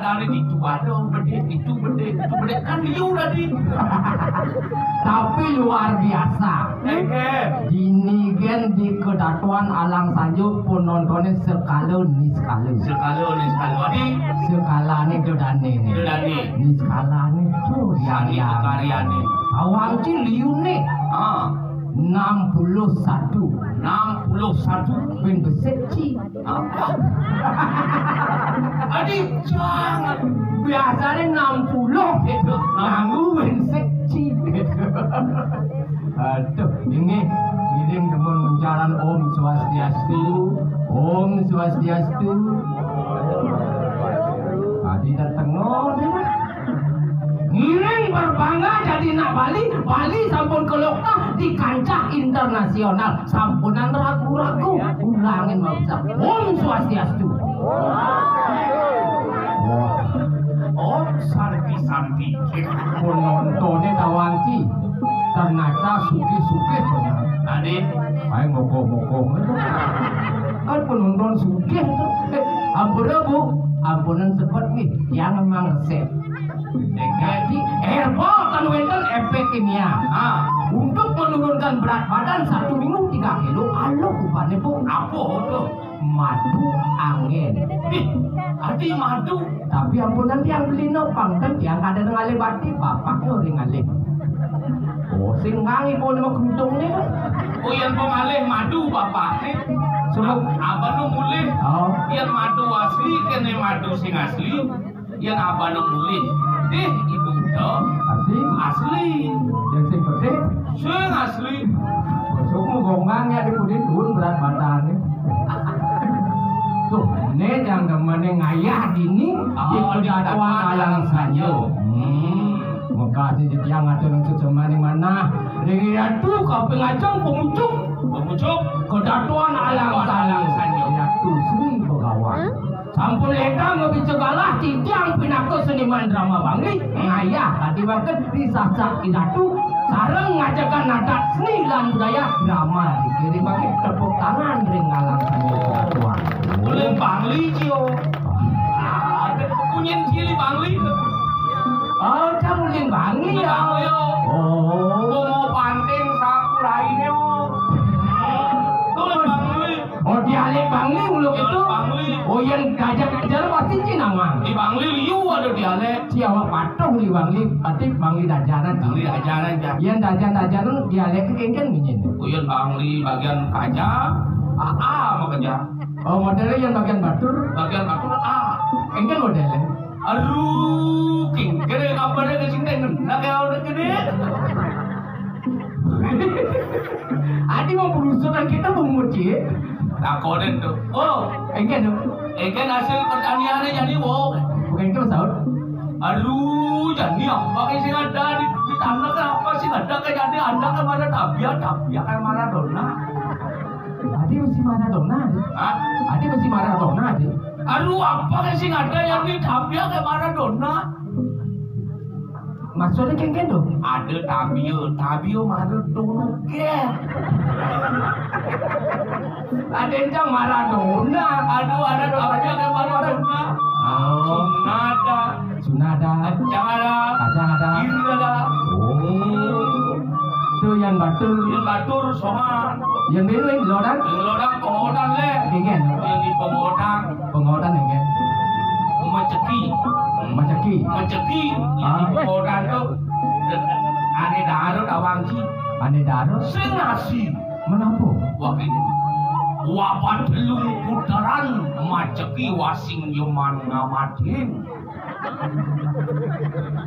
dari itu ada itu bede kan liu tadi. Tapi luar biasa. Ini kan di Kedatuan Alang Sanjung penontonnya sekalo nih sekalo. Adi Sekala nih dodane nih. Dodane. Nih skala nih tuh Sani karyane. Awang ci liu nih. 61 ben beset ci. Adi jangan Biasanya 60 gitu. Nganggu ben seksi gitu. Aduh, ini ngiring demun menjalan Om Swastiastu. Om Swastiastu. Tadi datang ngiring berbangga jadi nak Bali sampun kelokna di kancah internasional. Sampunan ragu-ragu ulangin mau bisa Om Swastiastu. Om Santi Penontonnya tawanci ternyata suke benar. Adi Ayo mokong kan penonton suke ampun bu ampunan seperti yang memang resep. Jadi herbal kan wenten efek kimia. Untuk menurunkan berat badan 1 minggu 3 kilo. Alo upane bu apa tuh? madu angin. Adi madu. Tapi ampunan yang beli nopang kan yang ada ngalih bati bapaknya orang ngalih. Oh sing ngangi po nama gentungnya. Oh yang pengalih madu bapak nih. Sebab apa nu mulih? oh Yang madu asli kene madu sing asli. Yang apa nu mulih? Ibu dah arti asli. yang sing gede Sing asli. besok mau gongangnya di pudin turun berat badannya. Tuh, ini yang namanya ngayah gini di Kedatuan Alang Sanjung. Makasih jadi yang ngatur yang sejumlah mana. Dengan itu kau pengacung pemucuk Kedatuan Alang Sanjung. Itu Sri Begawan. Sampun leka ngebicegalah titiang pinaku seniman drama Bangli. Ngayah hati banget di sasak idatu. Sareng ngajakan nadat seni lan budaya drama dikirim bagi tepuk tangan ring Alang Sanjung Kedatuan. Boleh Bangli cio. Kunyen cili Bangli. Oh, kamu yang Bangli ya? Bangli yo. Oh, Mau panting saku lainnya yo. Boleh Bangli. oh dialek Bangli uluk itu. Bangli. Oh yang gajah-gajah pasti Cina mang. Di Bangli liu ada dialek. Siapa patuh di Bangli, pasti Bangli dajanan. Bangli ajaran aja. Yang dajan-dajanan dialek kengken minyen. Kuyen Bangli bagian kaca. Mau kerja. Oh modelnya yang bagian batur, Bagian aku kengken modelnya. Aduh, king gede kabarnya ke sini nak kayak udah gede. Adi mau berusukan kita bumut sih. Takonin tuh. Oh, Kengken tuh. kan hasil pertaniannya jadi wow. Bukan itu sahur. Aduh, jadi apa sih ada di tanah kenapa sih ada kayak jadi anda kan mana tabiat kan Maradona. Adi mesti Maradona. Hah? Adi mesti Maradona Adi. Aduh, apa sih ada yang di tabiat kayak Maradona? Maksudnya kengken tuh. Ada tabio Maradona ke. Ada yang Maradona. Aduh, ada tabiat kayak Maradona. Oh, Sunada, Sunada, kacang ada, kiri ada. oh, Itu yang batur, yang batur soman, yang biru yang lodang, yang lodang pengodan le, kengken. yang di pengodan, Pengotan kengken. menceki, Macaki. yang di pengodan tuh, ane darut awangci, Ane daro. senasi, Menapa? wakil, wapan telung putaran, maceki wasing yoman ngamadin.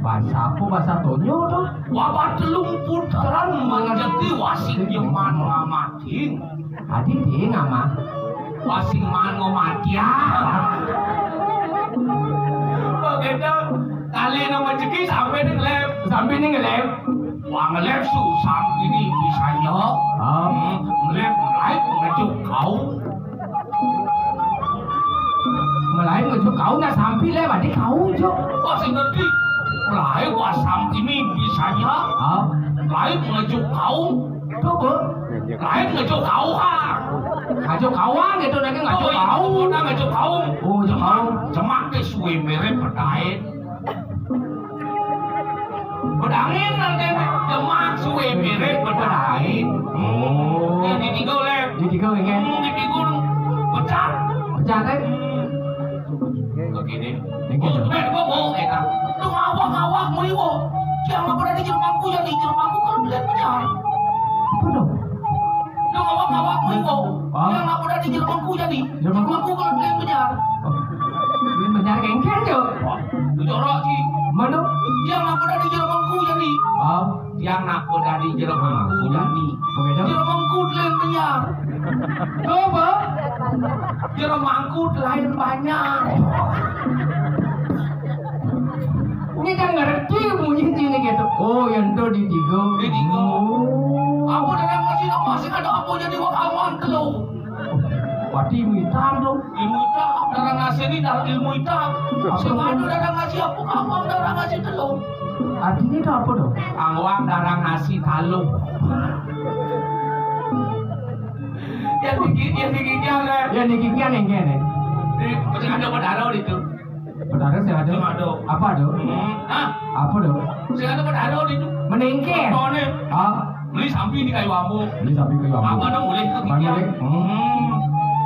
Bahasa apa? Bahasa Tonyo tuh. Wapan telung putaran, maceki wasing yoman ngamadin. Adi dia ngama. Wasing mango matia. Begitu kali nama ceki sampai di ngelem. Sampai ini ngelem. Wah ngelem susah ini bisa ya. Ngelem lain ngejuk kau. Melayu ngejuk kau nak sampai lem. Adi kau jo. Wah sih ngerti. Lain wasam ini bisa ya. Lain ngejuk kau. Tuh bu. Lain ngejo kauhang. Ngajo kawang gitu lagi ngajo kau. Udah ngejo kaung. Oh, ngejo kaung. Cemak ke suwe mere pedait. Pedangin nanti cemak suwe mere pedait. Oh. Yang ditigau le. Ditigau ingin. Ditigau pecah. Pecah teh. Begini. Begini. Oh, ben gua mau eta. Tuh ngawak meliwo. Jangan pernah di jermanku jadi jermanku kalau dilihat pecah. Apa dong? Tuh ngawak meliwo. Ah. Jangan pernah di jermanku jadi jermanku kalau dilihat pecah. Ini benar kengkeng jo. Itu jorok sih. Mana? Jangan pernah di jermanku jadi. Oh. Jangan pernah di jermanku jadi. Begitu. Jermanku dilihat pecah. Coba. Jermanku lain banyak. Ini kan ngerti bunyi sini gitu. Oh, yang itu ditigau. Ditigau. Oh. Aku udah ngasih nama masih ada apa jadi wakawan telu. Wadi ilmu hitam dong. Ilmu hitam, darah ngasih ini darah ilmu hitam. Semadu darah ngasih aku kamu darah ngasih telu. Artinya itu apa dong? Angwang darah ngasih talu. Yang digigitnya le. Ya dikikian yang kene. Masih ada pedaro itu. Pedara sih ada. Ada. Apa dong? Hah? Apa dong? Masih ada pedaro itu. Menengke. Tone. Ah, Beli sampi di kayu bambu. ini sapi ke kamu. Apa dong boleh kegigian?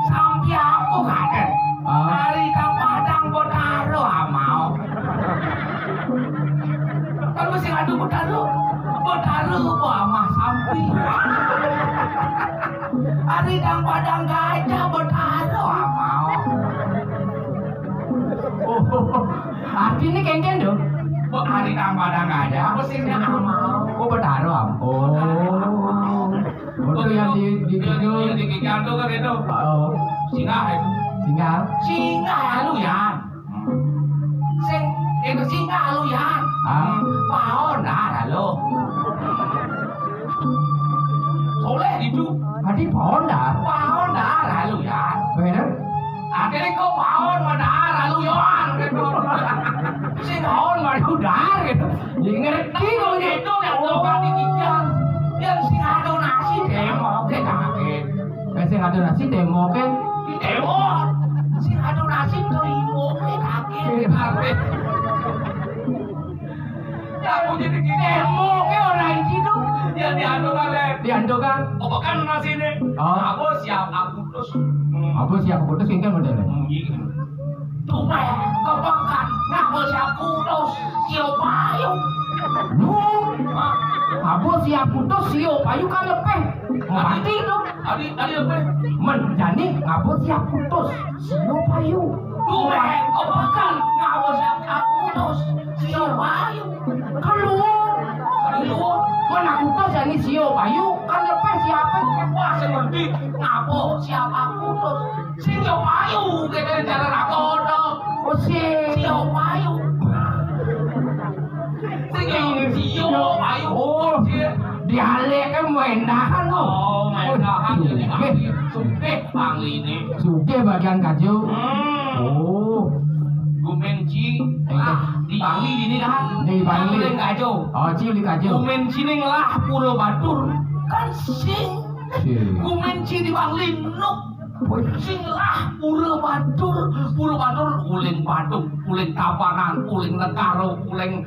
Sampi aku kan? Ah. Hari kang padang pedaro amau. Kan mesti ngadu pedaro. Pedaro apa amah sampi. Hari kang padang gajah pedaro amau. Oh, artinya kengkeng dong. Hari kang padang gajah mesti amau. Oh, bedaro am. Oh. Oh, itu yang di gigian tuh kan itu. Oh, Singa itu. tinggal. Singa lu ya. Sing itu singa lu ya. Ah. Paon dah lo. Soleh itu. Tadi pohon dah. Paon dah lu ya. Bener? Akhirnya kau paon dah lu yoan. Sing Pohon baru dar gitu. Jadi ngerti kau ini. itu yang lo di gigian. Yang sing ada nasi demo ke kaget. Kasih ada nasi demo ke. Demo. Sing ada nasi terima ke kaget. Aku jadi gini. Demo ke orang itu. Ya diandung kali. Diandokan. Oh kan nasi ini. Oh. Aku siap aku terus. Apa sih aku putus ini modelnya? Tume kebakan ngapa siap terus siapa ayo. Nu, apa sih aku putus sio payu kan lepeh. Mati dong. Adi apa? Menjani ngapa sih aku putus sio payu. Tume kebakan ngapa siap aku terus siapa ayo. Keluar. Adi lu. Mana aku putus ini sio payu kan lepeh siapa? Wah seperti ngapa siap aku terus siapa ayo kita cara rakono. Oh sih. Siapa ayo. Siapa ayo. Oh, dialek kan mendahan loh. Oh, mendahan jadi ahli. Sumpah ahli ini. Suge bagian kaju. Oh, Gumenci lah di Bangli ini kan. Di Bangli. Di Kaju. oh cili kaju. Gumenci ning lah Pulau Batur. Kan sing. Si. Gumenci di Bangli nuk. Sing lah Pulau Batur uling Badung, uling Tapangan, uling Negaro, uling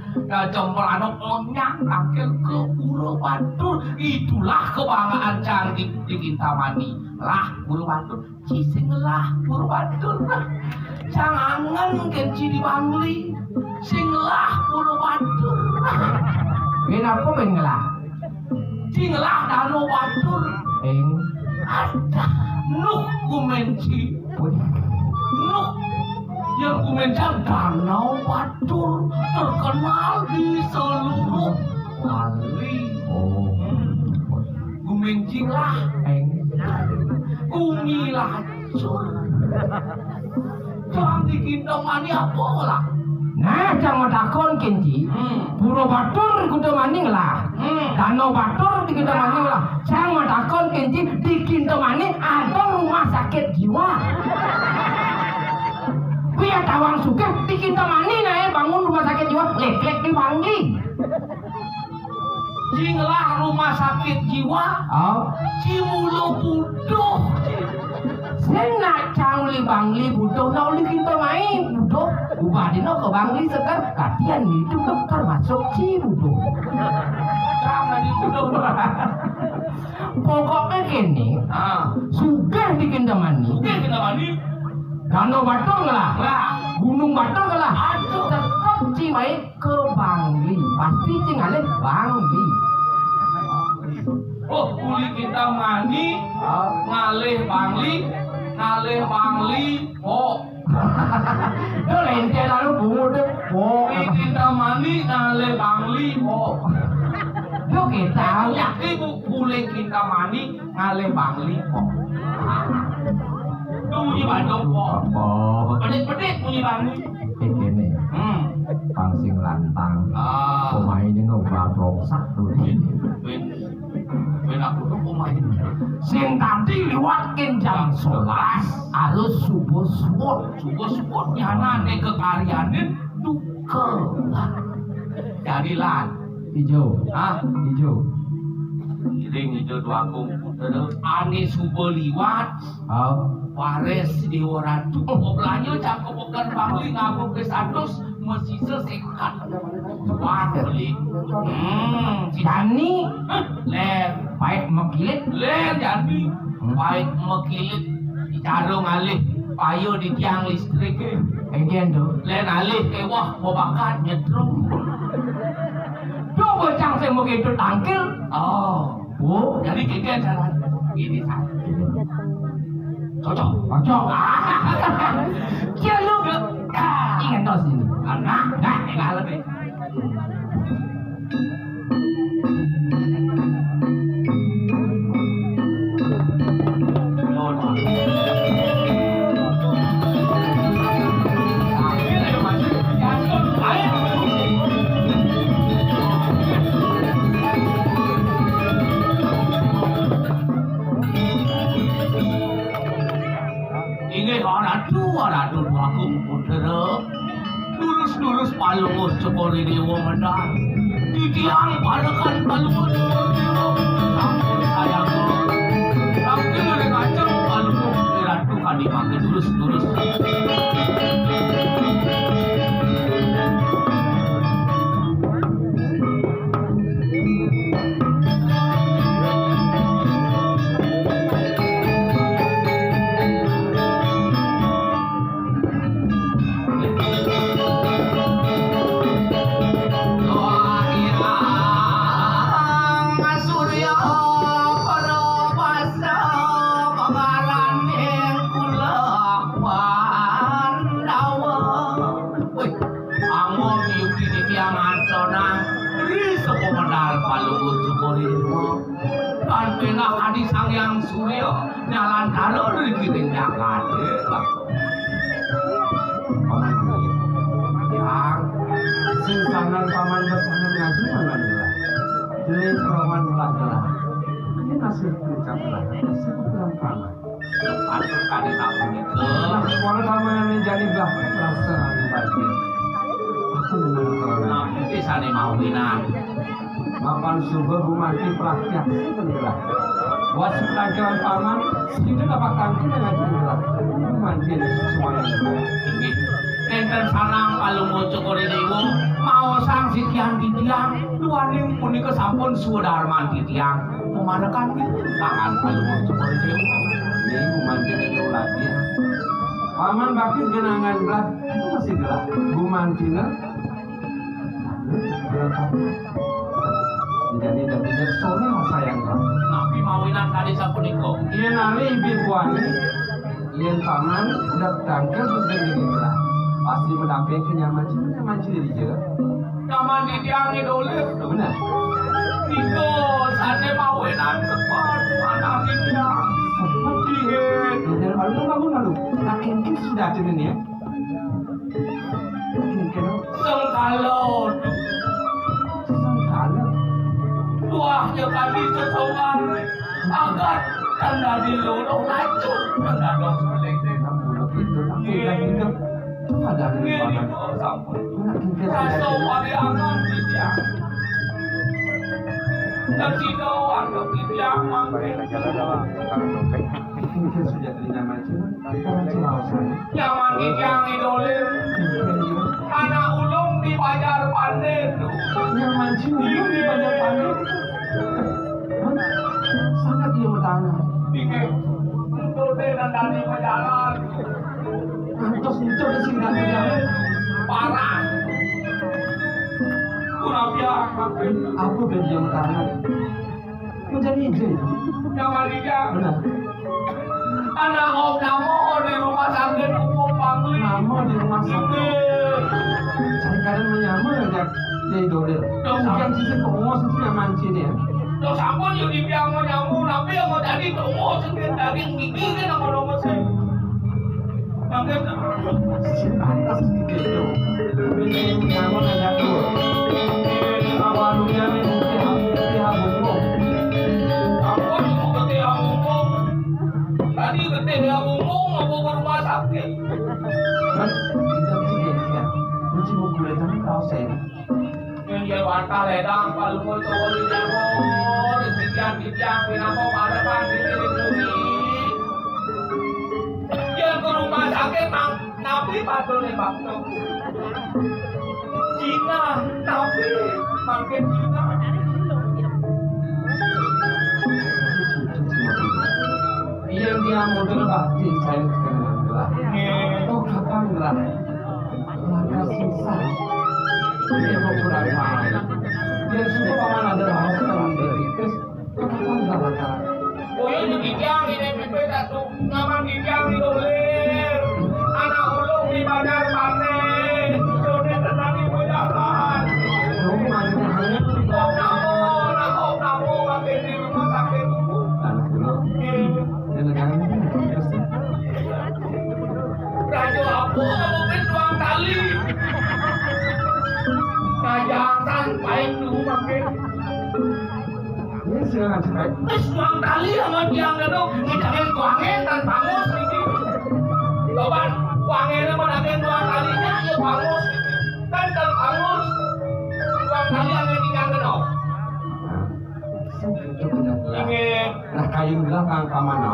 Jemberano, onyak akhir ke Pulau Batur. Itulah kebanggaan cantik di Kintamani. Lah Pulau Batur, sing lah Pulau Batur. Jangan kenci di Bangli, sing lah Pulau Batur. Kenapa bengelah? Sing lah Danau Batur. Ada nuk Gumenci. Nuk yang Gumenci Danau Batur terkenal di seluruh Bali. Oh, Gumenci lah, Gumilacur. Jangan dikintomani apa lah. nah jangan takon kenci. Puro Batur kudu maning lah. Danau Batur di kita maning lah. Jangan takon kenci di kita maning ada rumah sakit jiwa. Kuya tawang suka di kita maning bangun rumah sakit jiwa lek-lek di Bangli. Sing lah rumah rumah sakit jiwa Oh, Cimulo buduh. saya nak cangli bangli butuh nak uli kita main butuh. Ubadino ke bangli sekar katian itu termasuk ci butuh. Jangan dibuduh. Pokoknya kini sudah bikin temani. Oke kita mandi. Danau Batur lah, Lah. Gunung Batur lah. Aduh. Tetap Cimahi ke Bangli, pasti Cingalih Bangli. Oh, uli kita mandi, ngalih bangli, oh. Itu lente lalu bungu deh, Uli kita mandi, ngalih bangli, oh. Yo kita Yakin uli kita mandi, ngalih bangli, oh. Itu bunyi Bandung, oh. Oh, Pedit-pedit bunyi Bandung. ini Hmm. pangsing lantang. Ah. Pemainnya nggak rongsak tuh. Ben aku tuh pemain. Sing tadi liwatkin jam 11 harus subuh Subuh nyana nih kekarianin duke. Jadilah. hijau, hijau. Iring itu dua komputer. Ane subuh liwat. Oh, Wares di waratu. Oblanyo cakep bukan bangli ngabuk ke status masih sesekat. Wah beli. Dani, Len. baik mekilit. Len jadi. Baik mekilit. Dicarung alih. Payo di tiang listrik. Bagian tuh. Len alih ke wah babakan nyetrum. Tuh bocang saya mau gitu tangkil. Oh. Oh, Jadi keke cara ini saja. Cocok. cocok. Ya lu ingat tos ini. Anak, enggak lebih. Ini orang dua komputer. Lurus palungus cokori dewa medang. Di tiang padakan palungus cokori dewa. Sampun saya ke. Tapi lu ngaceng palungus diratu kadi makin lurus. Sang Surya nyalan karo dikiring jangan yang Singsangan paman besangan ngaju paman gelah. Jenis paman belah gelah. Ini nasib ucap lah. Nasib ulang paman. patut kali tamu itu Walau paman menjadi belah pelaksanaan pasti. Aku menang nah bisa nih mawinan Mapan subuh bumati praktek belah. Wasit pelajaran paman itu dapat tangki dengan belah. Mandi semuanya. ini enten sanang kalau mau cokori dewa mau sang si tiang di tiang dua nih punika sampun sudarman di tiang memadakan tangan kalau mau cokori dewa Ini mandi dengan lagi. Paman bakit genangan belah itu masih gelap. Bumantina jadi dan tidak sore sayang belah. nabi mawinan kali sapuniko Iya nali ibu buani, iya paman udah tangkel sudah jadi belah. Pasti mendampingi kenyaman diri juga. Kaman di tiang idolir Benar. Iko sane mawinan sepat mana di tiang Seperti dan lalu bangun lalu. Nah ini sudah ada ini ya. Mungkin sengkalon sangkala. tuahnya kami sesongan agar tanda di lorong racun tanda dong suling Mulut itu tapi udah gitu. Ada di ini mana? kok sampun Nah kita rasa sudah. wali angan di tiang dan si doang kepikiran mampir. Mungkin sudah telinga macam, orang Cilausan. Nyaman yang idolir, anak ulung di Banjar Pandai tuh. Nyaman sih, ini banyak pandai. Sangat dia bertanya. Dike, untuk dan dari perjalanan Antos itu di sini dan berjalan. parah. Kurapia mampir. Aku dan dia bertanya. Menjadi izin. Nyaman yang Benar. anak om namo di rumah sakit umum Pangli. Nama di rumah sakit. Dike. Cari kadang menyamar aja dia dolir. Yang sisi pengurus itu nyaman sih dia. Terus ampun yang dibiang mau nyamuk, tapi yang mau jadi tunggu sedikit daging gigi kan sama nomor saya. Mungkin Atas gitu. Ini nyaman aja tuh. Awalnya ini pihak umum. ampun yang mau gede umum. Tadi gede umum mau ke rumah sakit. Kan kita sih ya. Mesti mau kulit tapi kau saya. Yang dia wanita ledang kalau mau coba di demo, dikian pinapok ada pandi di bumi. Yang ke rumah sakit nabi patul nih bakso. Cina nabi makin Cina. Yang dia model bakti saya sekarang gelah. Oh kapan gelah? Maka susah. Dia mau kurang mahal. Dia suka paman ada harus kawan dari terus kapan gelah? Oh ya jadi yang ini pipi satu ngaman yang idolir. Anak ulung di Banjar Pandai. Udah tenang di jalan. Kamu masih hanya Om namo makin di rumah sakit umum. anak dulu. Dia negara terus. Raja aku mungkin doang kali. Kajangan baik dulu makin. Ini silakan cepat. Terus doang kali sama tiang itu ngidangin kuangin dan bangus ini. Coba kuangin mana ada doang kalinya ya bangus. Kan kalau bangus doang kali yang tiang itu. Itu benar gelah. Ingin Nah kayu gelah kang pamana.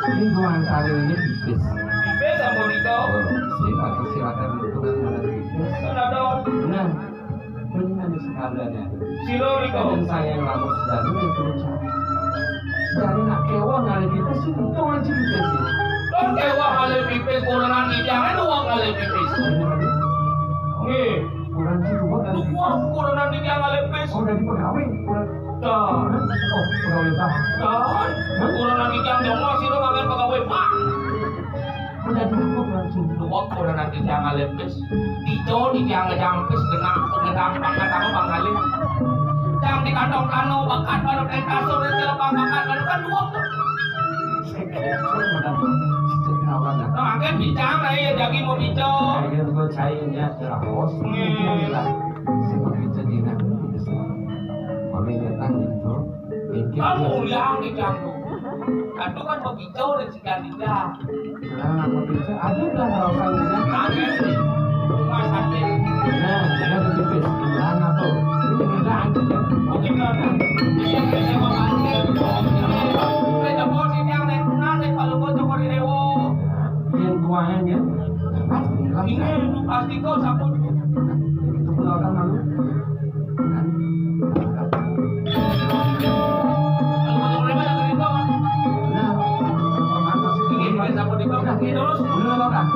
Ini dua kali ini pipis. bisa mau itu. Silakan itu mana pipis. Sudah dong. Nah, benar sekaliannya. Silo itu. Dan saya yang lama sudah dulu itu cari. Jadi nak kewa ngali pipis itu untung aja pipis sih. Don kewa kali pipis kurangan idangnya doang kali pipis. Nih, Kurang sih dua kali pipis. wah kurangan idang kali pipis. Oh dari pegawai kurang. Dan, Oh pegawai bah. kurangan idang dong silo kangen pegawai pak. Udah di aku kurang sih. Dua kurangan idang kali pipis. Dijo di tiang jampis genang pangkat apa pangkali. Jam di kantong kano bakat baru naik kasur di telepang bakat baru kan dua. Nah, angkat bincang lah ya jadi mau bincang. Akhirnya gue cairnya terus. Seperti jadinya. Kalau datang itu. Kamu yang di jantung. Itu kan mau bincang dan sekian tidak. Nah, apa bisa? Ada lah kalau sanggupnya. Angkat sih. Rumah sakit. Nah, ada pipis. Bilang apa? Itu bilang aja. Mungkin kan. Yang bisa memanggil. Kita posisi yang naik naik kalau mau coba di dewo. Yang tuanya ya. Ini pasti kau sabun. Itu belakang malu. Kalau mau coba yang dari kau. Nah, mana sih? Ini sabun di kau. Ini terus. Belum belakang.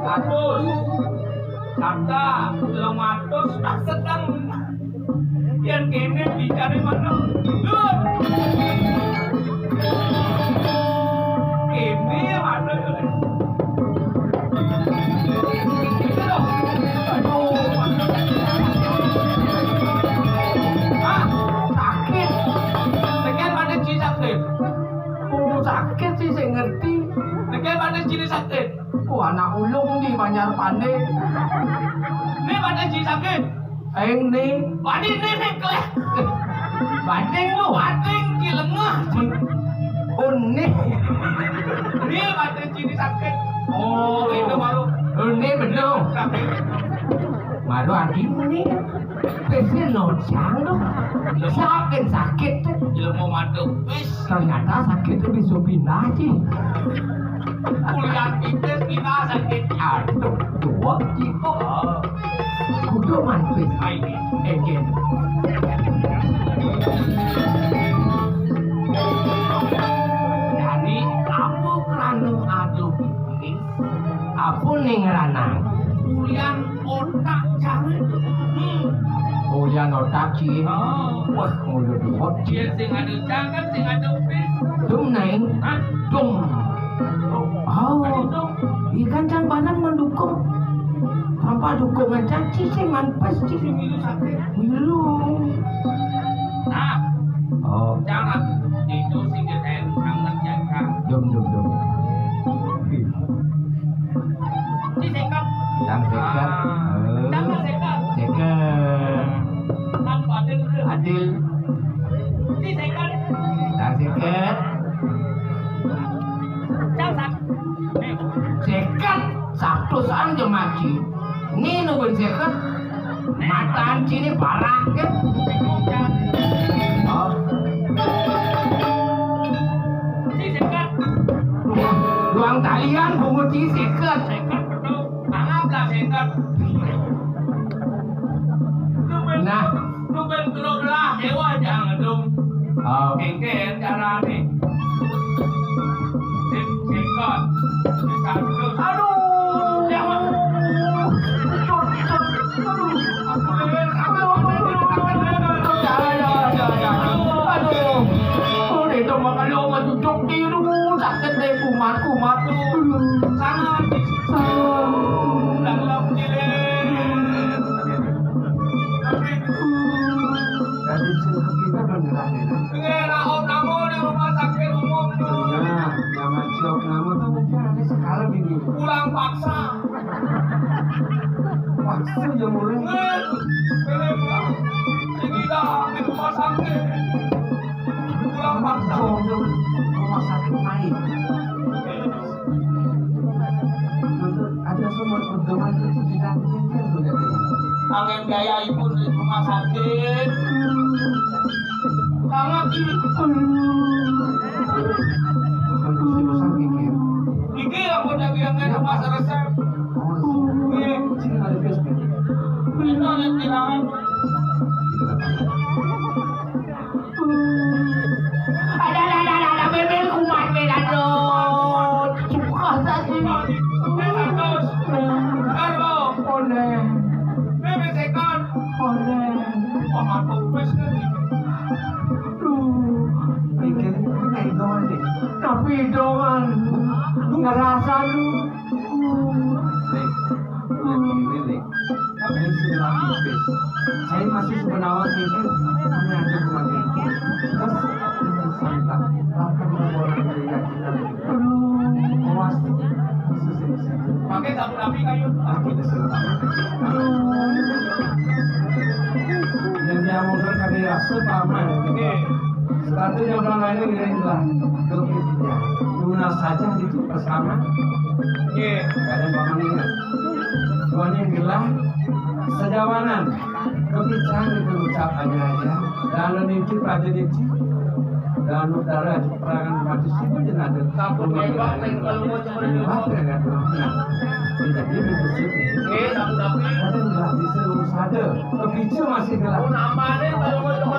Atus. Sabda. Belum atus. Tak sedang. Yang kini dicari mana? Lut. Ini mana? Itu dong. Aduh. Ah, sakit. Dengan mana ciri sakit? Sakit sih saya ngerti. Dengan mana ciri sakit? Anak ulung di Banjar Pandai. Ini mana ciri sakit? Ning Bading nenek kleh. Bading lu. Bading di lengah. Unik. Dia bading cini sakit. Oh, itu baru. Unik betul. Baru adi ini. Pesnya nojang lu. Sakit. Ilmu madu. Wis. Ternyata sakit itu bisa pindah sih. Kuliah kita sakit. Aduh, dua gitu. Kudu manpis. Ini. Egen. Jadi aku kerana adu bisnis, aku ning ranang. Kuliah otak jangan. Kuliah otak sih. Oh. Wah, mulut dua. Dia sing ada jangan sing ada bis. Dum neng, Hah? dum. Oh, ikan can banan mendukung. Tanpa dukungan caci sih manpes sih. Milu sakit. Milu. Nah, Oh, jangan itu sing detail sangat jaga. dum. Di sekat. Sang sekat. Jangan sekat. Sekat. Tanpa adil. Adil. Di sekat. Sang sekat. Jangan. Sekat. Satu saan jemaci. Ni nubin sekat. Mataan sini parah kan? Oh, Di sekat. ruang talian bungut di sekat. Sekat betul. Anggaplah sekat. Nah. Lu bentrok lah dewa jangan dong. Oh, Kengken cara nih. Sekat. Sekat. aduh. Jangan. Aduh, itu makan lo maju jok tiru sakit deh kumat. Sangat. Dalam cilen. Dari sini kita beneran ya. Ngera om namo di rumah sakit umum tuh. Nah, nama jok nama tuh mungkin ada sekali gini. Pulang paksa. Waktu aja mulai. Gila di rumah sakit. Pulang paksa. Jok rumah sakit main. Ada semua pedoman itu tidak mungkin sudah ada. Angin gaya ibu di rumah sakit. Sangat ini. Urusan pikir. Iki aku jadi yang di rumah resep. Sini ada Facebook. Itu yang bilang. Ada bebel kumat aduh. Suka tadi. Terus. Karbo. Oleh. Bebe sekon. Pematu wis nih. Pikir kayak doang deh. Tapi doang ngerasa lu. Lek. Saya sudah habis. Saya masih sebenarnya pikir hanya ada cuma gitu. Terus ini santak. Akan membuat saya awas. Pakai sapu-sapu kayu. Aku udah selesai. Yang dia mau kami rasa paman. Satu yang orang lain inilah kepikiran. Guna saja itu bersama. Kadang paman ingat. Tuannya bilang sejawanan. Kebicaraan itu ucapannya aja. Dan itu prajurit. Dan utara perangan mati siapa jenazah. Sapu tembak kalau mau coba Jadi begitu ini. sapu-sapu. Kadang nggak bisa urus ada. Kebicu masih gelap. Namanya kalau mau coba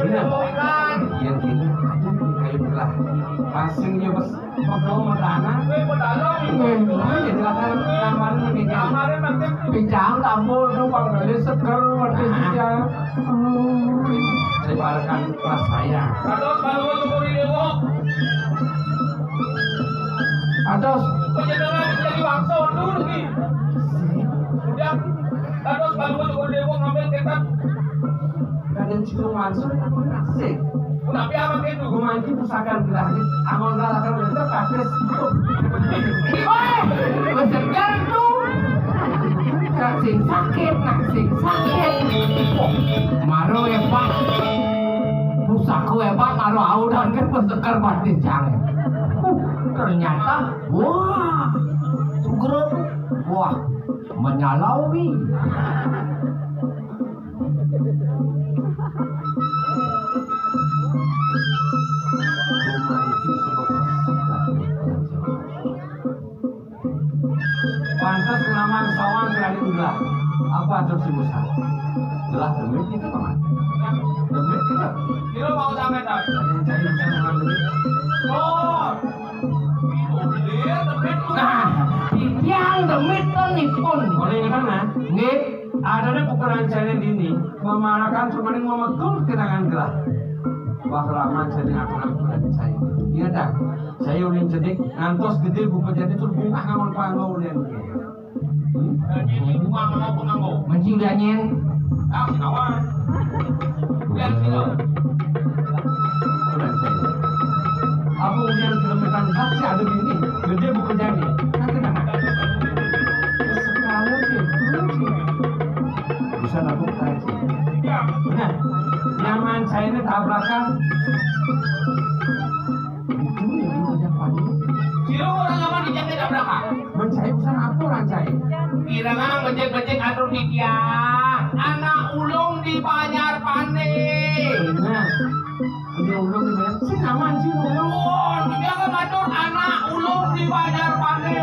ikan. Yang ini ada di kayu belah. Pasingnya bos pegawai matana. Pedalong. Ya dilakukan kamar meninggal. Kamarin nanti. Bicang kamu tuh panggilnya seger waktu dia. Sebarkan kelas saya. Kalau mau coba di dewo. Ados, Penjenengan jadi waktu dulu nih. Udah. Terus kalau mau coba di dewo ngambil tekad. Kadang juga masuk asik. Tapi apa itu? Gue main di pusakan gelahit. Amal galakan udah praktis. oi, seger tuh. Si sing sakit nak sing sakit. Maro hebat. Pusaku hebat karo audan kan bersekar batin jangan. Ternyata wah Sugro wah menyalaui. Pantas kenamaan sawang berani ulah. Apa atur si Musa? Gelah demit itu paman. Demit kita. Kira mau sampai tak? Ada yang cari macam dengan demit. Oh, Nah, tiang demit nipun. Oleh ini kan nah, Nggih, adanya pukulan cari dini memarahkan semaning memekul kenangan gelah. Wah Rahman jadi aku dan saya. Iya dah. Saya ulin cedik ngantos gede buku jadi tur bungah ngamon panggo ulin. ini bunga mau penganggo. mancing udah nyen. Ah, kawan. Lihat sini. Ulan saya. Aku ulin kilometer saksi ada di ini. Gede buku jadi. Nah kenapa? Sekarang itu bisa aku kaji. Nah, nyaman saya ini tabrakan. Itu yang banyak panik. Kira orang aman dijaga tabrakan. Men saya pesan apa orang saya? Kira nggak becek-becek atur di tiang. Anak ulung di Banjar Pandai. Nah, dia ulung di mana? Si aman sih ulung. Oh, dia kan atur anak ulung di Banjar Pandai.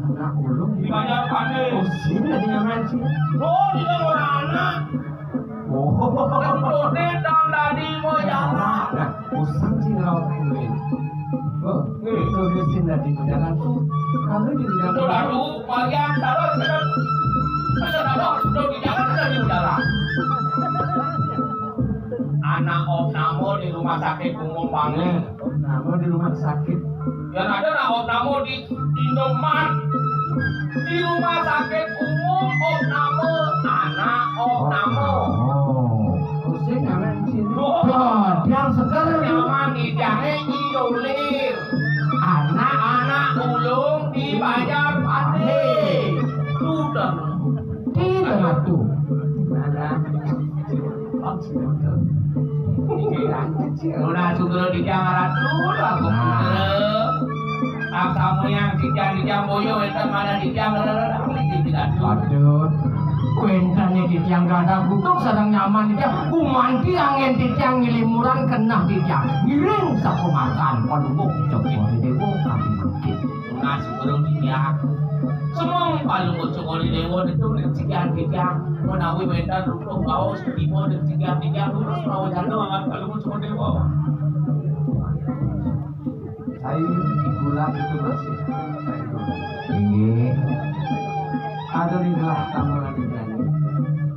Anak ulung Di Banjar Pandai. Oh, sini ada nyaman sih. Oh, dia orang anak. Oh, Kode dan tadi mau jalan. nah, usang sih laut ini. Oh, itu dia sini tadi jalan tuh. Kalau di Itu jalan lalu bagian dalam sedang di jalan sedang di jalan. Anak Om Namo di rumah sakit umum Bangun. Namo di rumah sakit. Yang ada anak Om Namo di Indomaret. Di rumah sakit umum Om Namo. Anak Om Namo. Using nyaman sini. Oh, tiang seger. Nyaman di jahe Idolir. Anak-anak ulung di Banjar Pandai. Sudah. Tidak tuh. Mana? Oh, sini. Udah sugro di jangaran dulu aku bener. Kamu yang di jam boyo itu mana di jam tidak dulu. Aduh, kuentane di tiang gada gutuk sarang nyaman di tiang. Kumanti angin di tiang ngilimuran kena di tiang. Ngiring sapu makan palunguk coba di dewo kami mungkin. Udah sugro di tiang. Semua paling ucuk di dewo itu sekian di tiang. Menawi mental rukuk bau sedimo dan sekian di tiang terus mau jalan angat paling ucuk di dewo. Saya digulak itu bersih. Saya gulak. Ini Ada di gelah kamu lagi berani.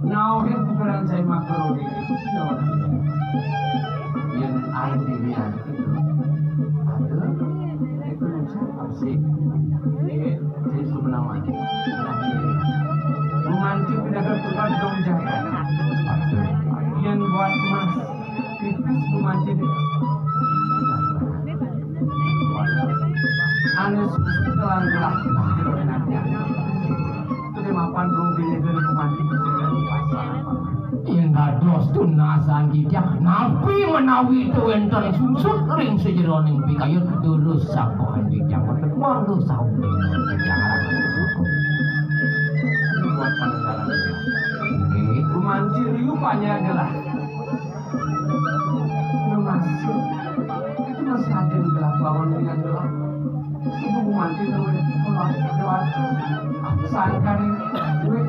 Nauhin pukulan saya makro di itu sudah orang yang air di dia itu. Ada itu macam apa sih? Jadi sebenarnya romantis tidak berperan dong jangan. Yang buat mas pipis romantis itu. Anies setelah gelah itu mapan rugi itu romantis di pasar. yang dados tunasan di tiang. Nabi menawi itu enten susut ring sejeroning pikayun terus sakohan di tiang. Waduh saudara di tiang arang. Ini buat peninggalan dia. Ini Romantis rupanya adalah memasuk. Itu masih ada di gelap lawan dengan gelap. Ibu romantis itu keluar lewat sangkan gue.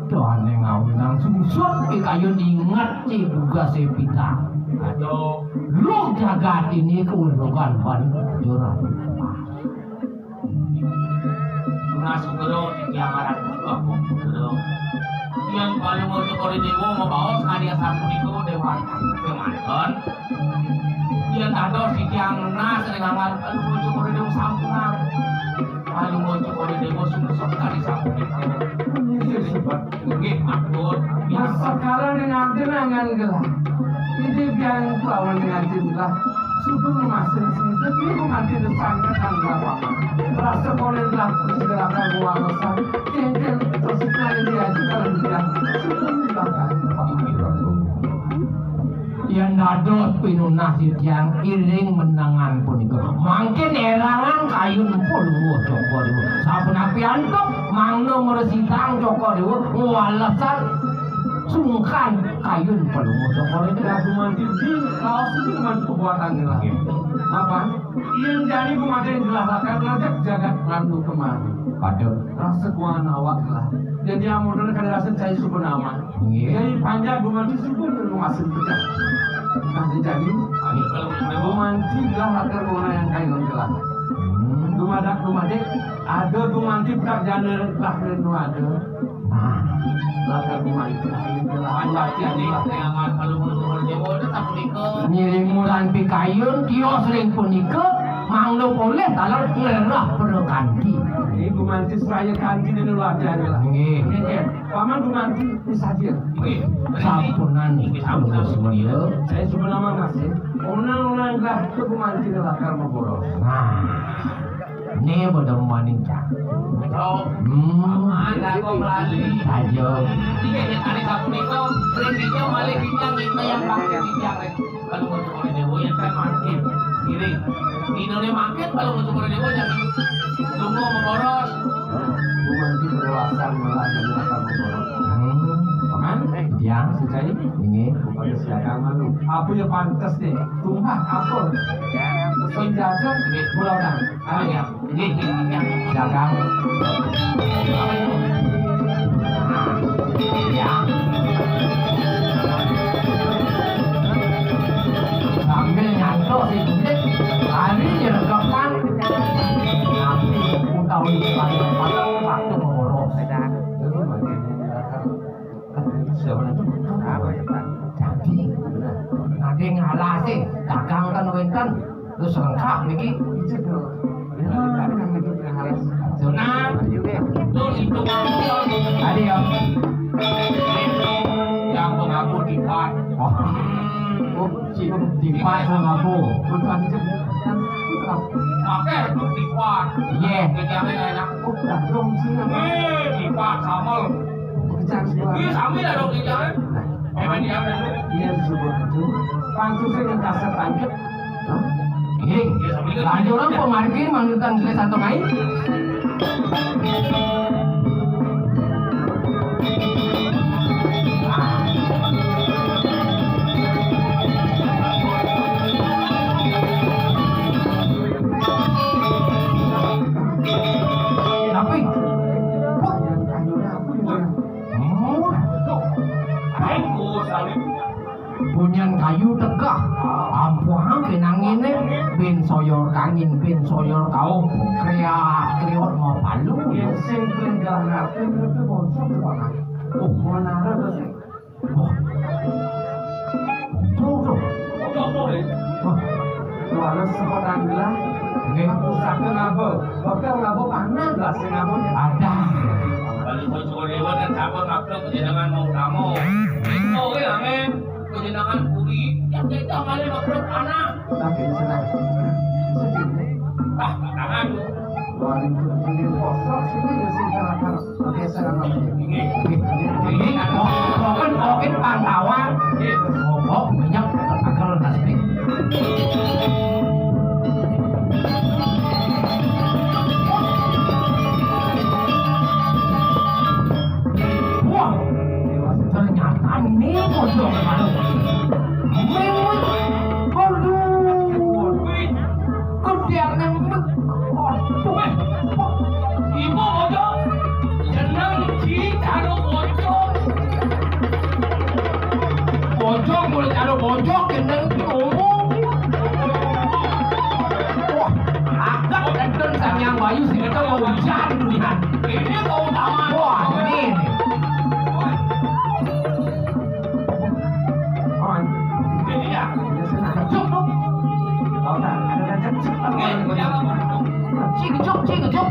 tuh aneh ngawinang susut pikayun ingat si buga sepita. Aduh. Lu jagat ini keulugan panjuran. Udah sugro di tiang arang dulu aku sugro. Yang paling ucuk di dewo mau bawa sekali sapu itu dewan kemanton. Dia tado si tiang nas dengan paling ucuk di dewo sampungan. Paling ucuk di dewo susut kali sapu itu. Ini sebab. Nggih matur. Mas sekarang dengan tenangan gelap. Ini yang lawan dengan gelap. Sudah masuk sini tapi Ibu mati desangnya kan berapa? Rasa kolen telah segerakan uang besar. Kengkel tersikna yang diajukan dia. Sudah dilakukan Pak Ratu. Yang dados pinunasih yang iring menangan punika mangkin erangan kayun puluh Joko Dewa sapunapi antuk mangno meresitang Joko Dewa ngwalesan sungkan kayun puluh Joko Dewa Aku mati di kaos itu cuma perbuatan lagi. Apa? Yang jadi kumade yang dilakukan ngajak jagat lantu kemari. pada Rasa kuan awak lah. Jadi yang modal kan rasa cai suku nama. Jadi panjang gumanti suku berkumasin pecah. Nah jadi gumanti belah latar guna yang kain gelah. Gumadak gumadek ada gumanti tak jalan lah nu ada. Latar gumanti ngiring mulan pikayun kios ring punika manglo boleh dalam ngerah berkanti ini gumanti seraya kanti di luar jalan lah. nggih Paman gumanti disajian. sapunan puluh semua Saya suka nama masih. Unang-unang lah itu gumanti di latar maboros. nah ini bodoh maning cak Ada kok melalui. ayo Tiga yang ada satu itu, ringgitnya malah bincang kita yang pakai bincang. Kalau mau coba dewa yang kan makin kiri. Indonesia makin kalau mau coba dewa jangan tunggu memboros. Gumanti berwawasan melalui latar maboros. Paman, yang secai ini pada siaga malu. Apa yang pantas deh? Tumpah apa? Penjajan pulau dan. Ya, ini dagang ya sambil nyantok si Budik hari jeregapan nanti utau di pasang waktu mengoros jadi nanti ngalah sih dagang kan wenten terus lengkap niki Nah, tuh itu tadi ya yang mengaku di part. oh si Dipa sama aku Pakai tuh di part. iya Kejalan enak. Di part sama. Ini sama lah dong kejalan. Emang dia ini lanjut orang pemarkir manggilkan gelas atau naik tapi Aku saling punyan kayu tegah ampuhan kenangine bin soyor kangin bin soyor kau kreat kriot mau palu oh tuh tuh ada kalau mau coba dewa dan sabar ngapel kejenangan mau kamu. Itu ya men, kejenangan puri. Yang kita malah ngapel anak. Ah, tangan. ini kokin pantauan ngobok minyak agar nasib wah ternyata ini pojok mana memang aduh kediaman aduh Ibu bodoh, jenang ci taruh bojong. bojok boleh taruh bojok kendang itu ngomong wah agak dan sang bayu sih kita mau hujan lihat Ini keutamaan. wah ini Ini ya. cukup Ini jangan bodoh. cik kecok jangan itu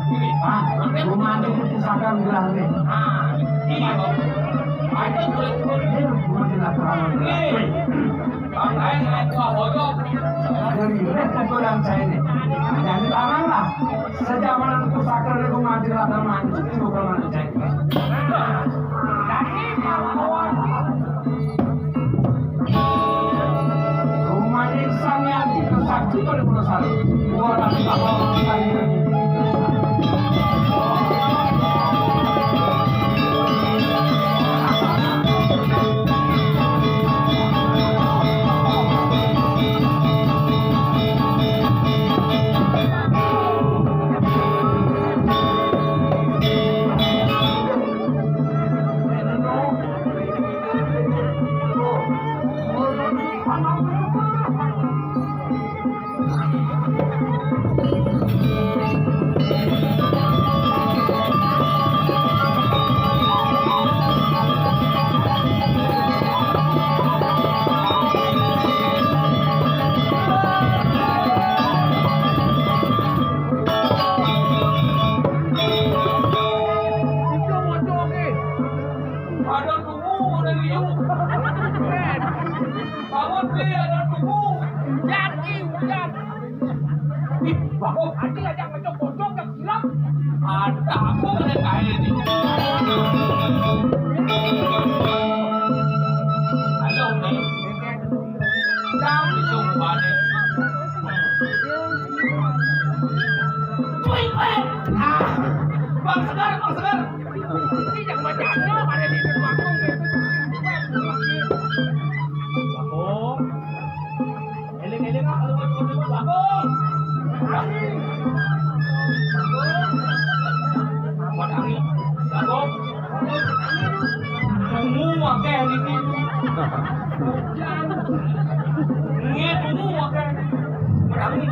Ini, Pak, rumah ini pusaka gelah nih. ini kok. Ayo kulit. Ini rumah dilakukan. Ini. Bang lain gua bodoh. Dari restoran saya ini. Jadi tangan lah. Sejak mana pusaka rumah dilakukan itu bukan mana saya. Rumah insan yang kita sakti pada perusahaan. Orang orang lain. Ada tunggu, ada liu. Bangun nih, ada tunggu. Jadi hujan. Ih, bangun. Hati aja pojok-pojok yang hilang. Ada apa ada kain ini? Halo nih. Kami jumpa nih. Cuy, Bang Segar, Bang Segar. Ini yang banyaknya ada di rumahku. Bagong. Eling-eling kalau mau Bagong. Madangi. Bagong. Tunggu akeh iki. Nggih tunggu akeh. Madangi.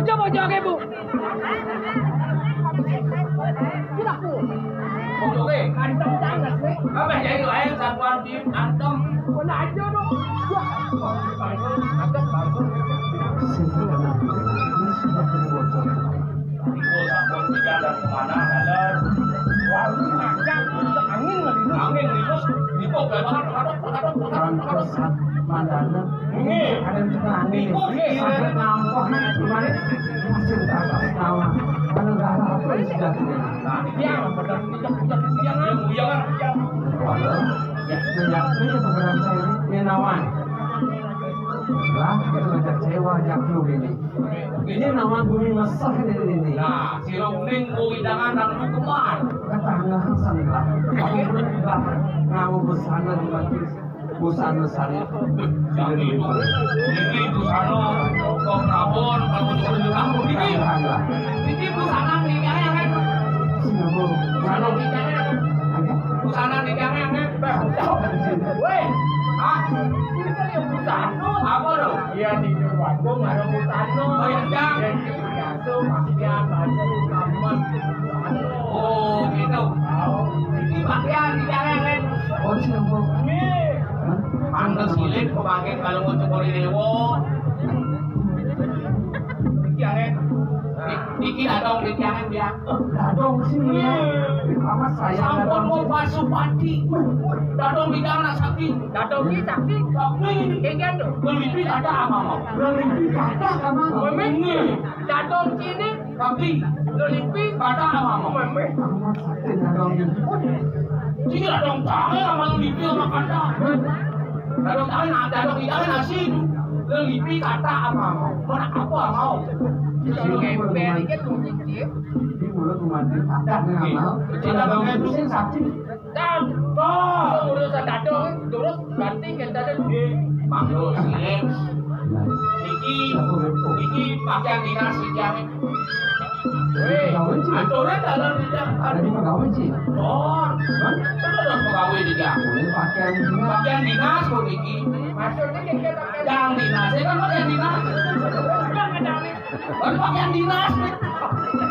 Coba joget bu. Tidak bu. Oke. Kantong tangan sih. Apa jadi lain satuan tim antem. Mana aja dong. Ibu sampun tiga dan kemana dalam angin itu itu Kampus Mandana. Ada yang juga angin. Ada ngampok kemarin masih atas nama. Kalau nggak ada apa sudah tidak. Dia benar yang Walau sejak ini program saya ini nawan. Lah itu ngajak sewa jak lu ini. Ini nama bumi mesah ini. nah si Rongning mau hidangan dan lu kemar Kata nggak Hasan lah. Aku berubah ngamu busana di majlis busana saya. yang itu ini busana kok Prabon kalau mau kamu ini busana nih yang Singapura. busana nih busana nih yang Weh, ah kita yang busano. apa dong Iya di Bandung ada busano. Oh, iya. Itu maksudnya baca kamar. oh gitu ini pakaian di jangan Oh Singapura. pantas silik pemakai kalau mau cekori dewo Iki datang di jangan dia Dadong sini ya. Apa saya sampun mau dadong. basuh padi datang di jangan sakti Datang ni sakti. sakti Kengen tu. lebih ada apa mau Berlipi kata kamu. Memang datang sini sakti lelipi. ada apa mau Memang. Kamu sakit dadong ini. sih datang tangan sama lu lipi sama kata datang tangan ada datang di jangan nasi lebih kata apa mau mana apa mau Gembel ni kan tu cicip. Di mulut mati tak ngamal. Dadong itu sih sakit. Dan oh, urusan datang terus ganti kita ada Makhluk silik iki pakaian dinas di jangan aturan dalam Ada di pegawai sih. oh ada pegawai di jangan Boleh pakaian sini. pakaian dinas kok iki masuk ni kita yang dinas kan pakaian dinas jangan Kan pakaian dinas nih.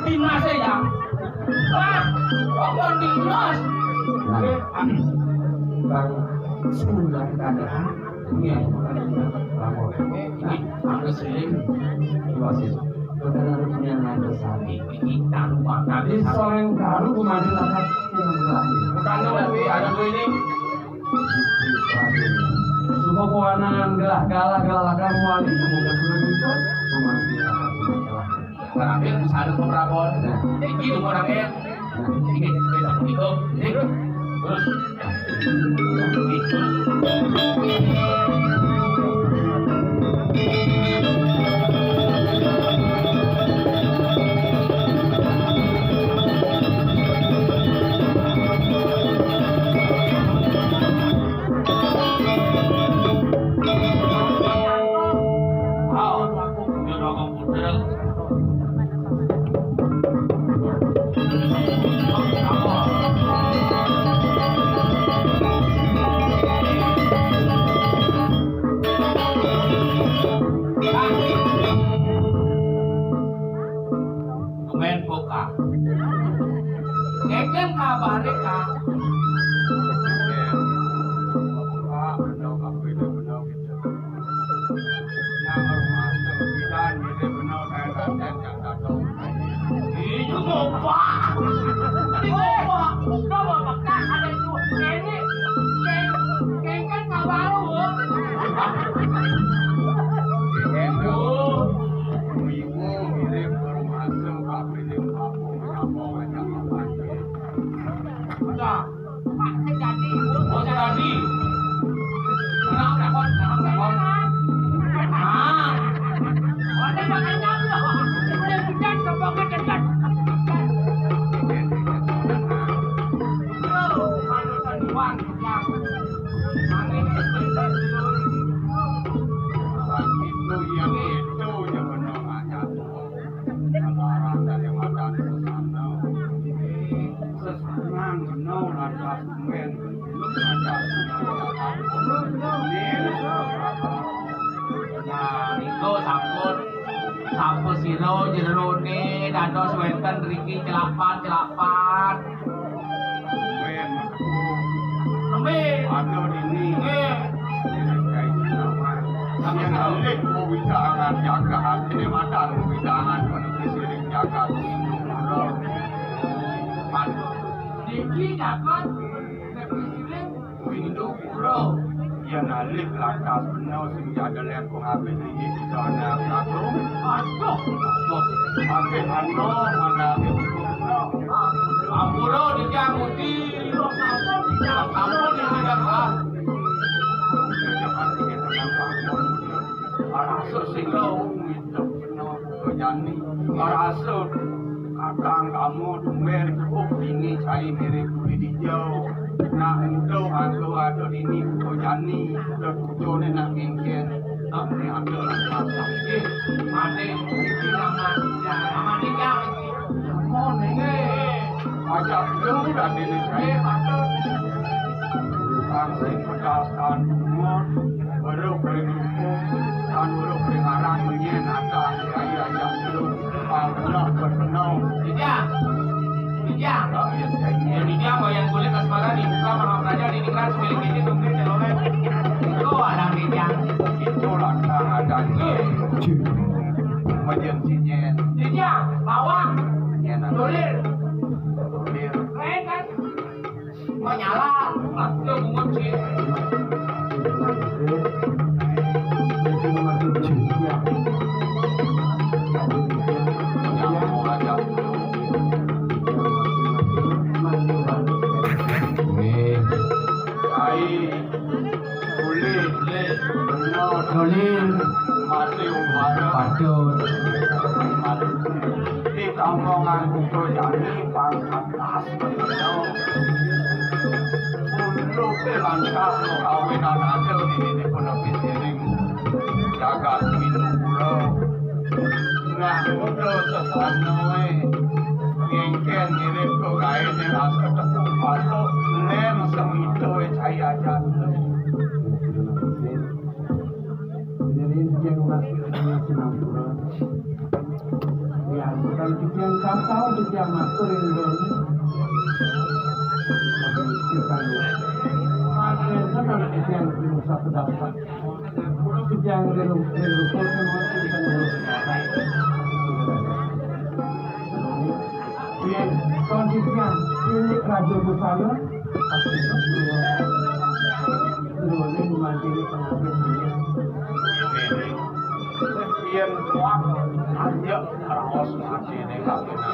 Dinas ya. Ah, pakaian dinas. Bang sudah keadaan iya kamu Ini harus sering wasit karena punya nada sapi kita rumah di soreng kalu kemarin akan bukan lebih ada tuh ini semua kewenangan gelah-galakan wali semoga sudah bisa memati terakhir misalnya keberapon ini orangnya ini besok ikut terus Kemen buka. Keken kabare ka. Ini ngopa. Ini ngopa. Coba bekas ada itu. Ini kengken kabaru. Udah. Pak sejati. Oh, jadi. Kenapa dapat? Ah. Ada makan nyamlo. Udah hujan sebagai dekat. Manusia uang yang angin Niku sampun siro jerone dados wonten nriki celapan. Amin. Nggih. Niki dapat presiden Windu Puro. Yang alik lakas penuh sing jaga lihat pengambil ini di sana satu. Aduh. Pakai ano mana itu Apuro dijamuti. Kamu dijaga. Arasuk silo itu penuh kejani. Arasuk akang kamu tumben cukup ini cai mirip kulit hijau. Nak mudo ado ini kejani. Udah tujuh ni nak mungkin. Tapi ada rasa. Mati nama dia. Mau ni. Ajak dulu dah ini cai. Langsung pedaskan umur. Baru berhukum. Dan baru beringaran menyen ada saya ajak dulu. Benar berkenal. Dia mau yang kulit asmara dibuka Maharaja di nikah milik ini tunggu celoleh. Itu ada dia. Itu langkah adanya. Menyen sinyen. Dia bawang. Nyen Tulir. tulir. Keren kan? Menyala. Itu bungut sih. Yang mau ajak dulu. Ai. Kulit. Benar. Dolir, Mati umara. patut, Di kampungan Kuto Jani pangkat khas benar. Untuk langkah lo kawinan ada di Pondok Pisiring. Jagat minum pulau. Nah, udah sesanoe. Yengken mirip ke gaya ni rasa tepuk patok. Lem semito cahaya jatuh. Jadi yang masih yang bukan yang kacau yang matur ini kita yang berusaha pendapat yang relokasi semua kita yang kondisinya ini raja busana boleh memandiri pengambilan Iyan kuat aja raos mati nih kakina.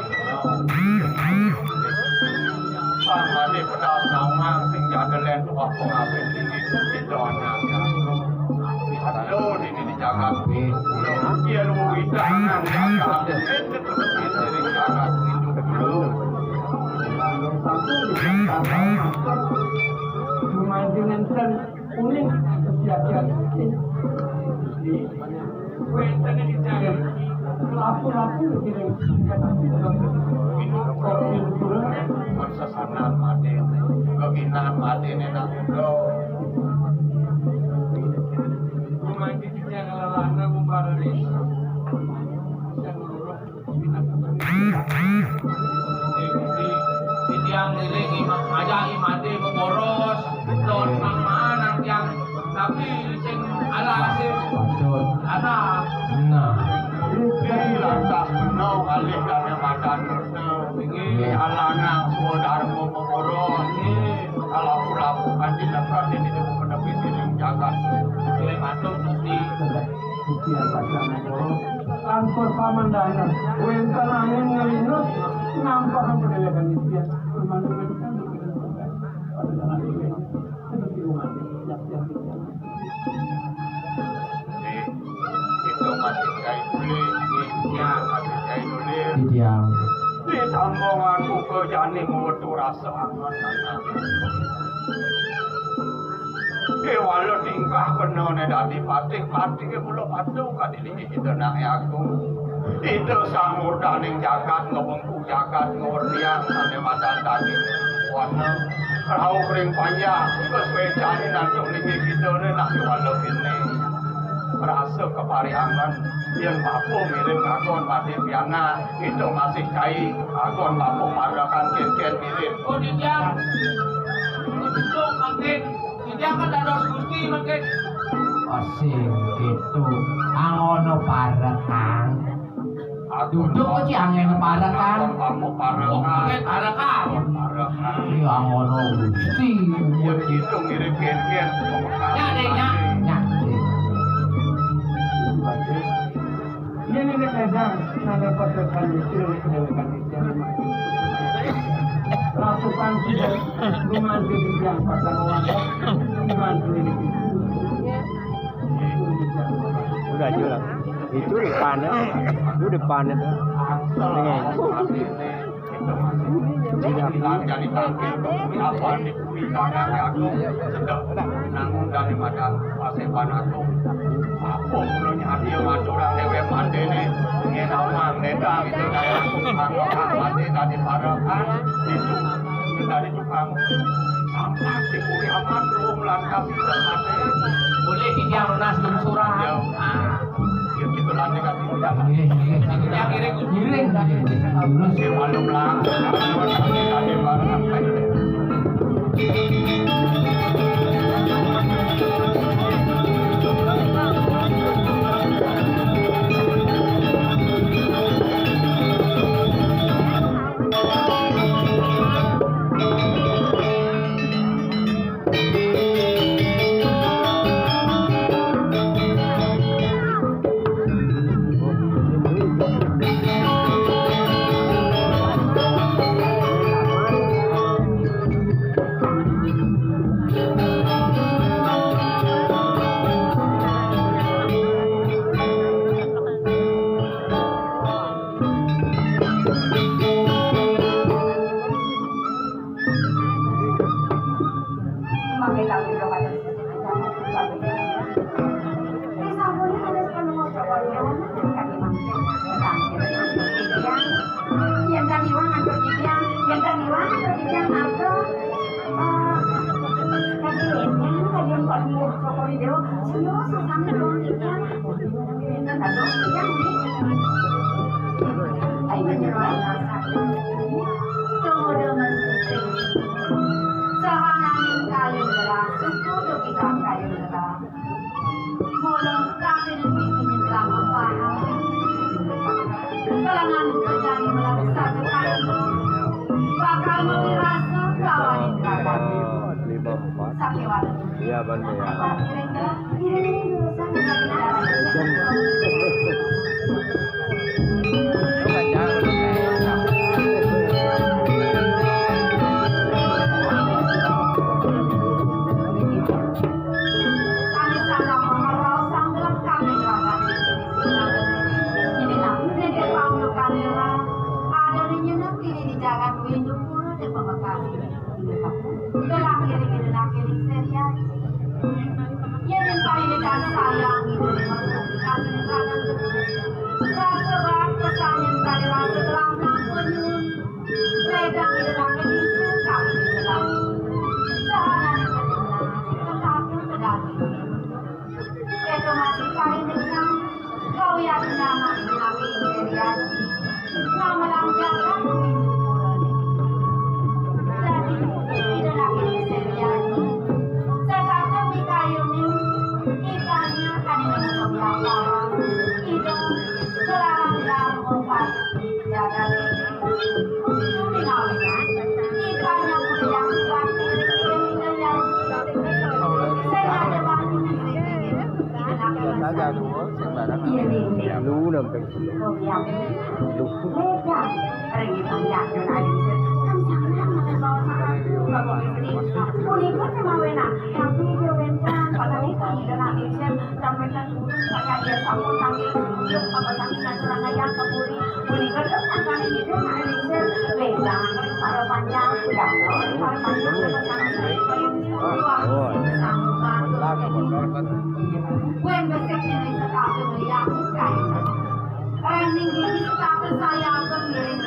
Sama nih pedal naungan sing jadelen tuh pengambil tinggi di dona. Aduh ini dijaga iya lu hidangan jaga itu jaga hidup dulu. Memandiri tren unik kesiapan Kuentannya dijaga, lapu-lapu kirim Sesana mati, keginaan mati ini nak udah. rumah ini dijaga lalana membarari di tiang liling aja imade memboros don mangan yang tapi sing ala sing Betul. ada Nah, Ini lantas menau alih kami makan ini alanang saudara memboros kalau lapu kan dilakukan ini itu menepi siling jagat siling atur mesti Kukian bacaan tanpa samandana kuentan angin ngelinus nampak kan perdagangan itu rumah itu kan pada dalam seperti rumah siap-siap itu masih kain kulit ini masih kain kulit di tiang. di tambonganku ke jani mutu rasa angan walau tingkah kenone dadi patik ke mulo patu kadili kita nak aku itu sangur daning jagat ngobengku jagat ngordiang sane madan dadi warna rau kering panjang sesuai jani nanti lagi kita nak walau ini rasa kepariangan yang mampu miring agon mati piana itu masih cai agon mampu marakan ken miring oh di tiang itu makin di tiang kan ada gusti makin Asing gitu. Angono parekan. Duduk aja angin parekan. mampu oh parakan makin ada kan parakan Iya angono gusti. itu mirip ken ya adeknya Nyak. ini kadang nada pasokan itu dengan itu rasukan sudah rumah di yang pasang warga dibantu ini Udah jual. Itu depannya. Itu depannya tuh. jadi tangki apa di sana aku sedang nanggung dari madan paseban aku apa mulanya dia madura dewe mande ini ini nama neda itu saya anggap mati tadi parakan itu dari tukang sampah di puri aman belum langkah sudah mati boleh di tiang lunas belum surah jauh ya gitu lanjut kan tidak yang kiri gusti Giring lurus. si walau langkah tadi parakan Ay menyeruan rasa tunggu dengan pusing sehananin kayu gerak suku kita kayu gerak mulut tapi dan bikinnya telah mempaham kalangan terjadi melaksa kekayu bakal mengerasa lawanin kakak sakiwala Iya benar ya. Lu nằm cạnh lu When the second started melihat kain, training ini started saya kemiring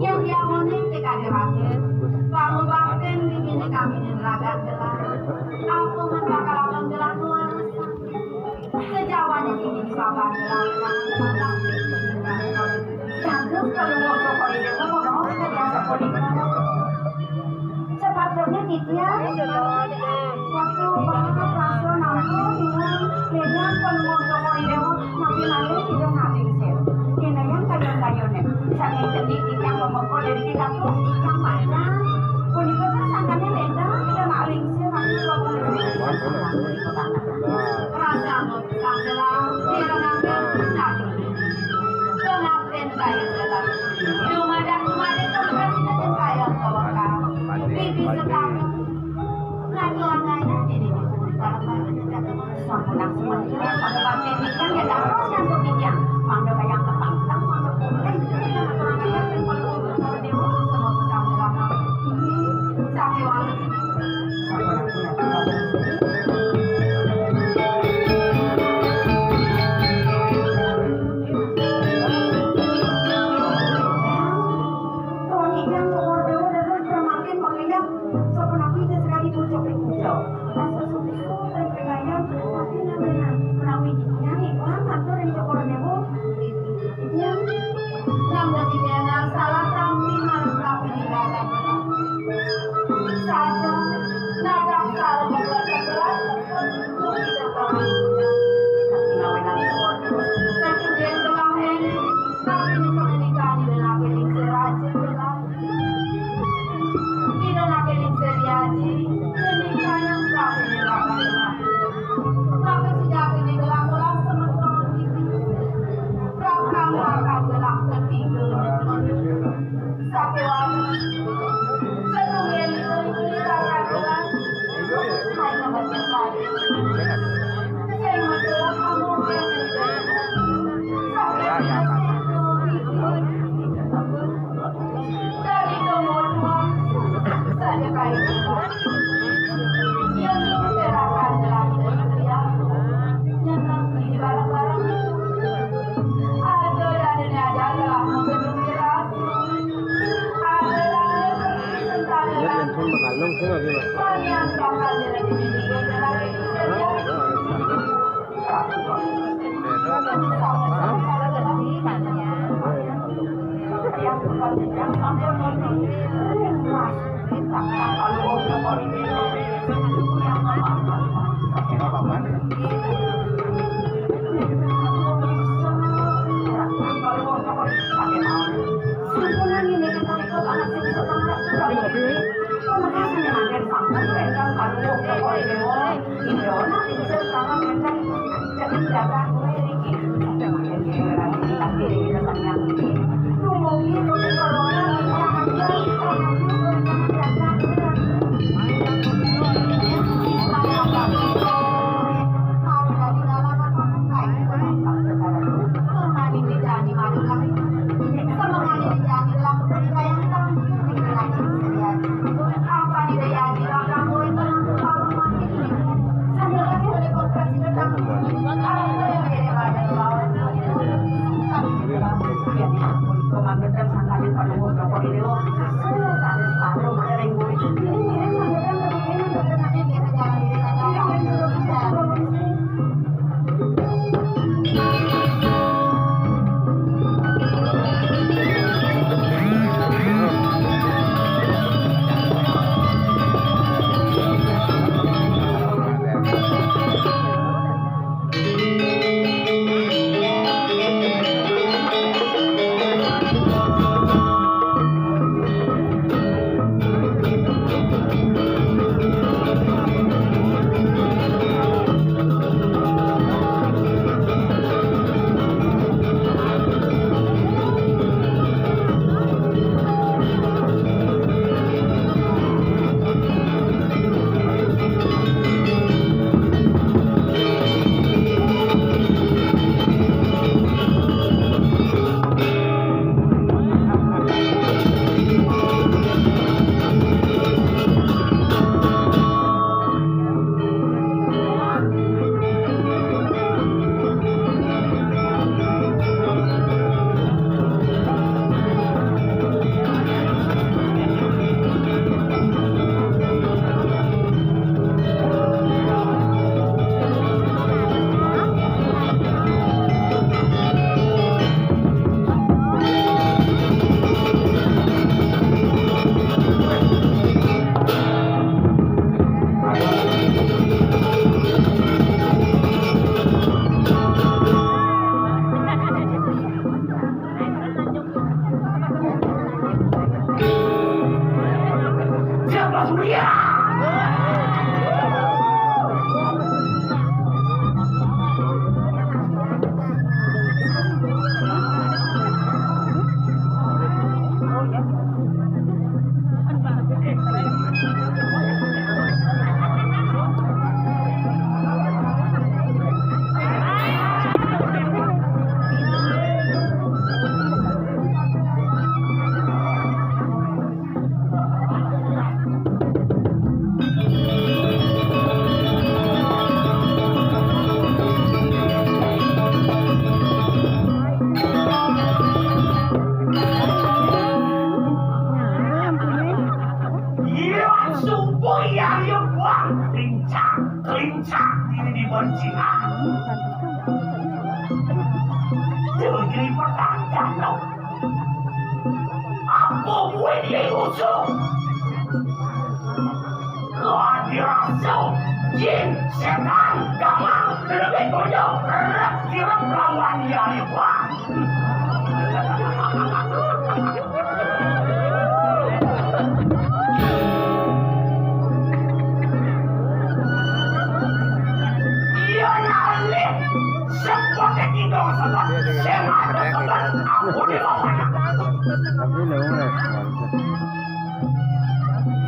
yang dia unik tidak dirasa. Kamu bahkan begini kami neraka gelar. Aku bakal akan gelar luar. Sejauhnya ini sabar gelar. Jangan kalau mau kau ini mau saya politik. Sepatutnya gitu ya. Waktu bapak pastor nampu dengan dengan penuh koridor makin lagi kita ngading sel. Ini yang kayon-kayonnya. Saya sedikit yang memukul dari kita tuh ikan mana. Kuning kan sangkanya beda kita ngading sel nanti kalau rasa adalah direnangkan nanti. Kenapa kayu dalam rumah dan tempat kita kayu kawakar. Bibi sekarang lagi-lagi ini sempurna semuanya pada batin ikan ya dapat yang pemikiran manda kayak kepantang manda putih yang kurangnya yang perlu dewa semua besar dalam ini sampai waktu jagat kowe iki. Tapi kita sangat Tumugi kowe corona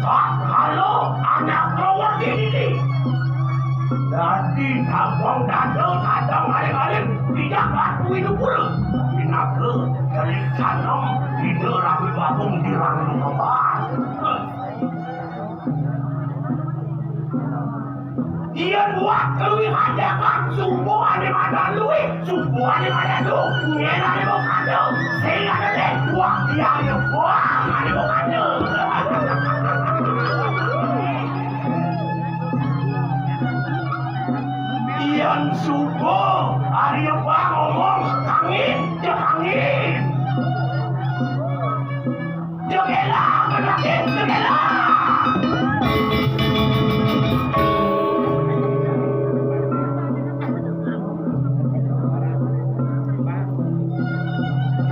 Halo, anak keluar ini. Jadi kampung dadang maling-maling tidak laku hidup pula. Inaga dari tanam tidak rapi babung di rangka kembang. Dia buat keluar dagang sumbuhan di mana lui, sumbuhan di mana tu, ngena di bukan tu, sehingga ada buang dia yang buang di bukan tu. Ian subuh, hari apa ngomong angin, angin. Janganlah menakit, janganlah.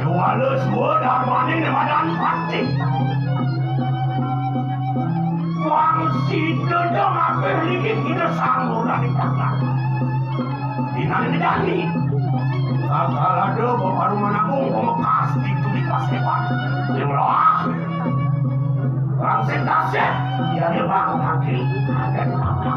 Jualan semua darmani nemadan pasti. Wang si dedang apa lagi kita sanggup dari tangan. Dinani medani. Kakalado paparuman akong kumakas dito di Pasepan. Limroah. Rangsen dasyat. Yan yung bakong hakil. Agan apa.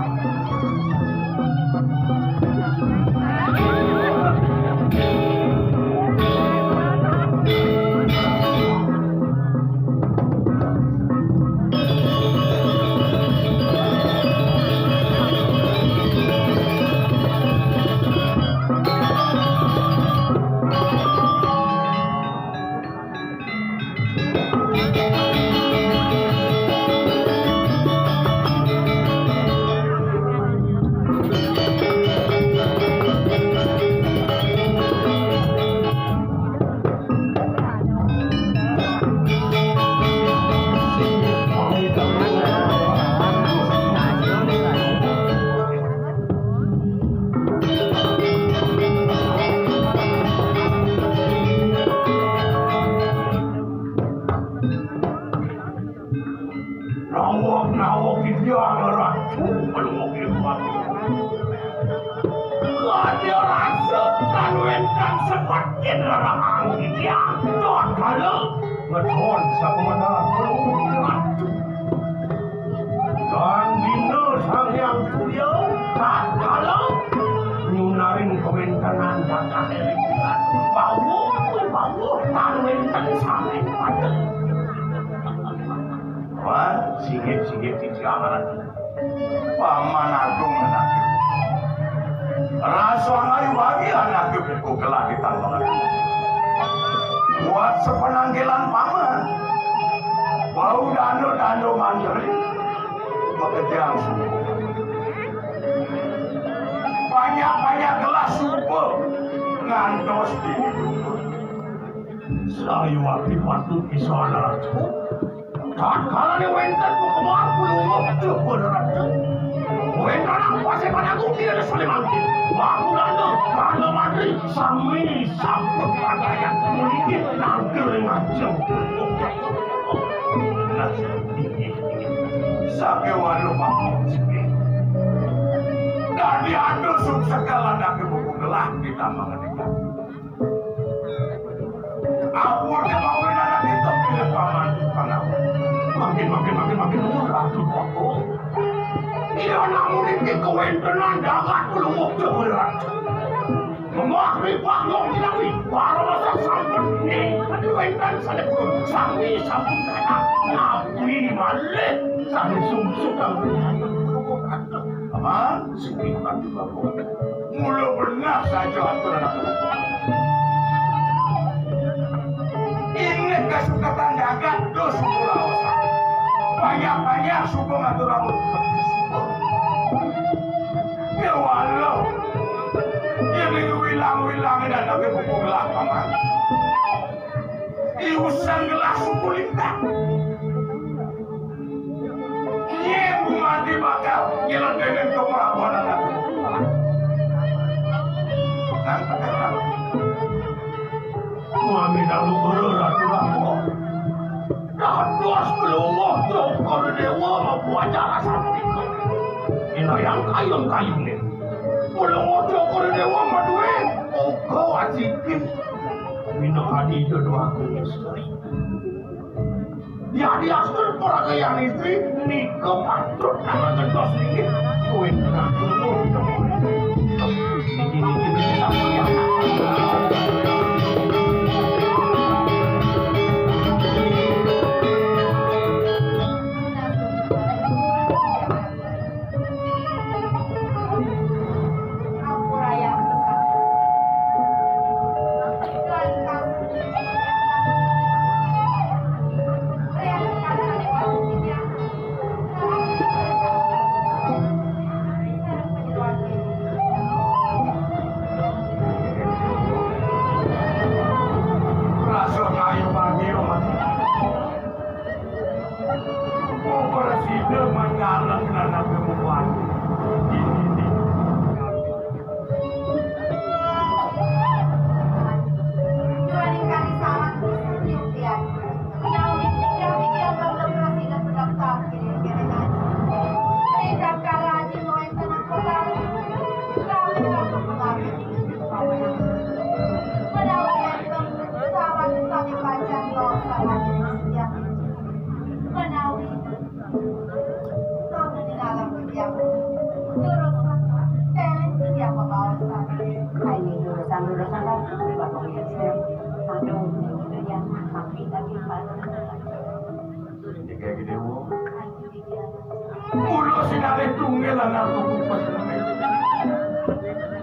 Singit-singit di jangan paman agung anak rasa ngayu bagi anak itu kelak di tangan buat sepenanggilan paman bau dando mandiri bekerjaan banyak gelas supo ngantos di saya waktu patut bisa naraku tak kalah ni wentan tu kemar puluh tu berat tu. Wentan apa sih pada aku tidak ada saling mati. Aku dando mati sami sampai pada yang mulia nangkil ngajeng. Sampai walau pakai sini. Dari anu segala nak buku gelah di tamangan ikan. Aku ada bawa anak kita pilih paman panau. Makin murah tuh aku. Iya namun ini kewentenan dagat belum waktu berat. Memakri panggong dilawi. Para masa sampun ini. Kewentan sana pun. Sami sampun kata. Nabi malik. Sami sumsukang berjaya. Apa? Singkat juga pun. Mula benar saja aturan aku. Ini kesukatan dagat dos pulau. Banyak suku ngatur rambut seperti suku. Ya walau ini wilang dan tapi buku gelas paman. Iusan gelas suku lintang. Ini mati bakal jalan dengan keperabuan anak. Mami dalu berat aku. Dos keluar kalau dewa membuat cara sama ini yang kayung ni kalau kalau dewa madue kau asikin mina hadi dua istri dia asal peraga yang istri ni kepatut nama dos ni kau nak ini sama yang lulusan lagi bapak Yusuf nandung yang tapi lagi pada Ini kayak gede wo. Mulu sinale tunggal anak kumpul.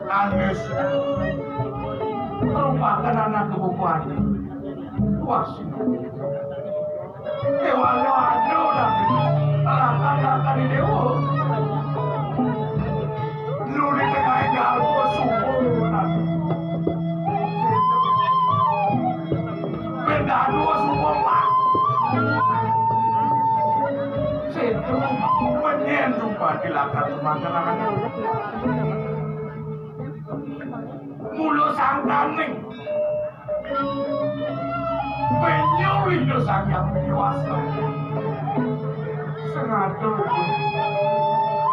Anes. Merupakan anak kebukuan. Wah sih. Dewanya aduh dah. Lakan di dewo. Lu di tengah garbo subuh nanti. Benda dua subuh mas. Situ menyen jumpa di lakan makan. Mulu sangkaning. Penyuli dosa yang dewasa. Sengaja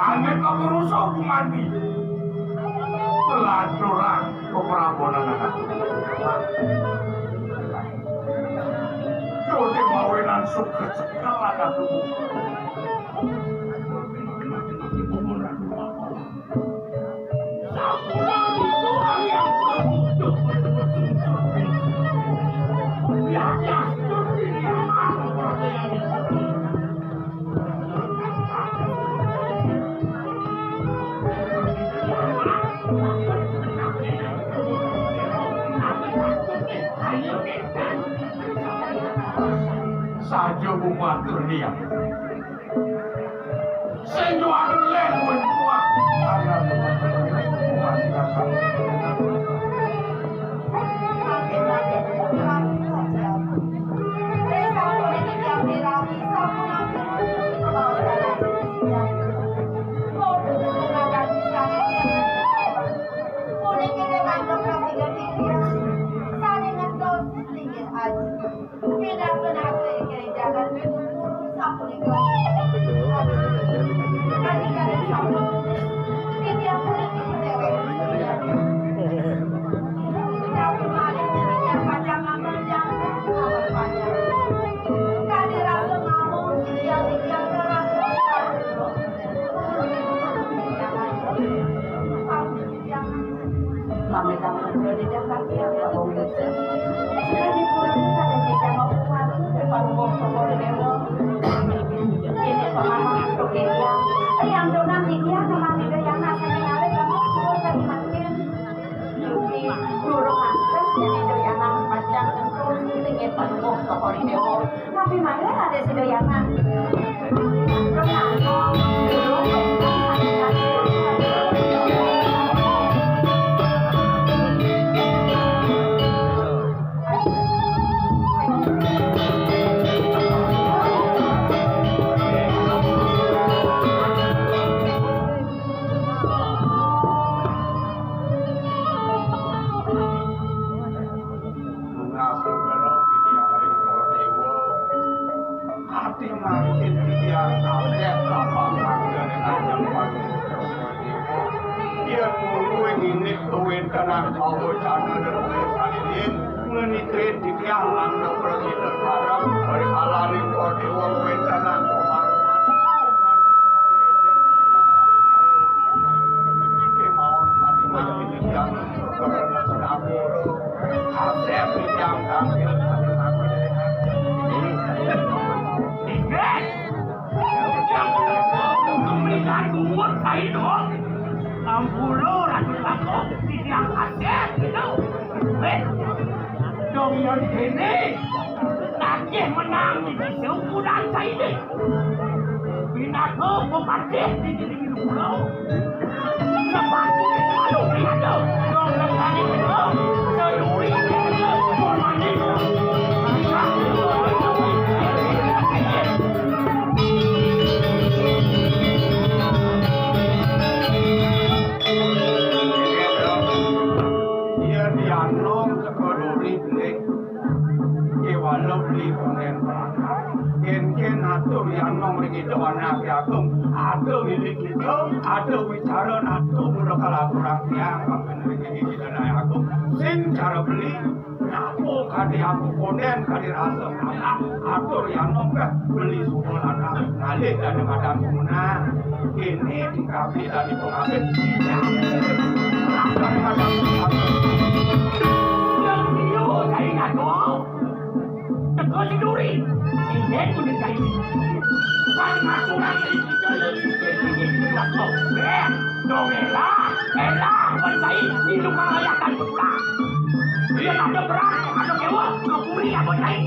aneh keberusuk mandi pelacuran keperabonan anak Dodi mawinan suka sekal anak tubuh Sapulan itu hal yang berbutuh Biarnya seperti yang aku berdiri Saja bukan dunia. Senjuan lewat kuat. Anak tapi mana ada sedoyangan ini dikabli dari pengabit Yang dia cari ngadu. Teko si duri. Ini pun cari. Kan ngadu nanti kita ini waktu. Dong elah, bercai di luar layakan pula. Dia ada berat, ada kewa, ngapuri apa cai.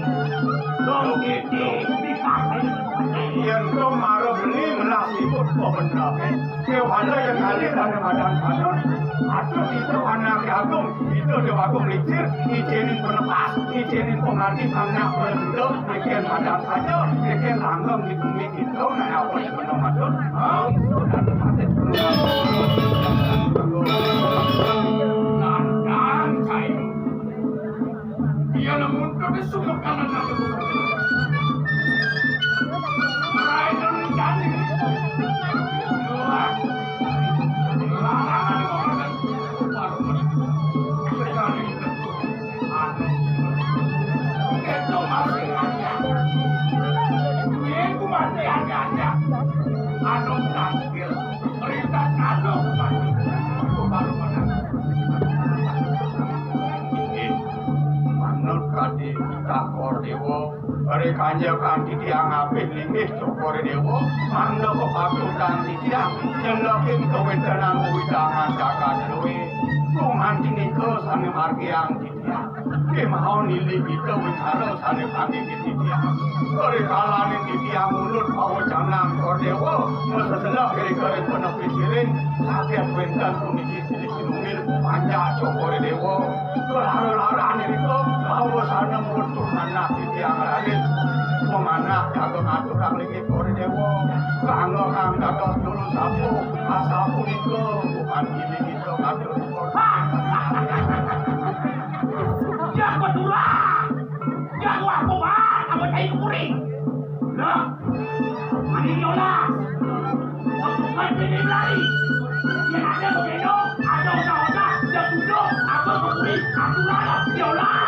Dong ini dipakai. Yang kau marah beli melasi pun kau benar. Kau ada yang kali dari madan patut. Patut itu anak agung, itu dia agung licir, izinin penepas, izinin pengantin anak berhidup, bikin madan saja, bikin langgeng di bumi itu, nah apa yang benar patut? Nandan cai. Dia namun kau suka kanan aku. Hari kanja kanti tiang apit lingis cokor dewo, manda ko patutan di tiang, jelakin kewendanan uidangan jaga dewe, kumanti niko sane margiang di tiang, kemau nili kita wicara sane kaki di tiang, hari kalani di tiang mulut bawa janang kor dewo, masa selah kiri penepisirin, sakit wendan kuniki sini sinumil, panja cokor dewo, kelar-laran niko, bawa sana mulut turnanak di tiang lain. Mana kagak ngatur kang lagi kore dewo, kanggo kang kagak dulu sapu, asapu itu bukan gini gitu ngatur kore. Jago turah, jago apaan, apa cai kuring? Nah, mani nyolas, waktu kan ini lari, yang ada begitu, ada otak-otak, yang duduk, apa kuring, aku lari, nyolas.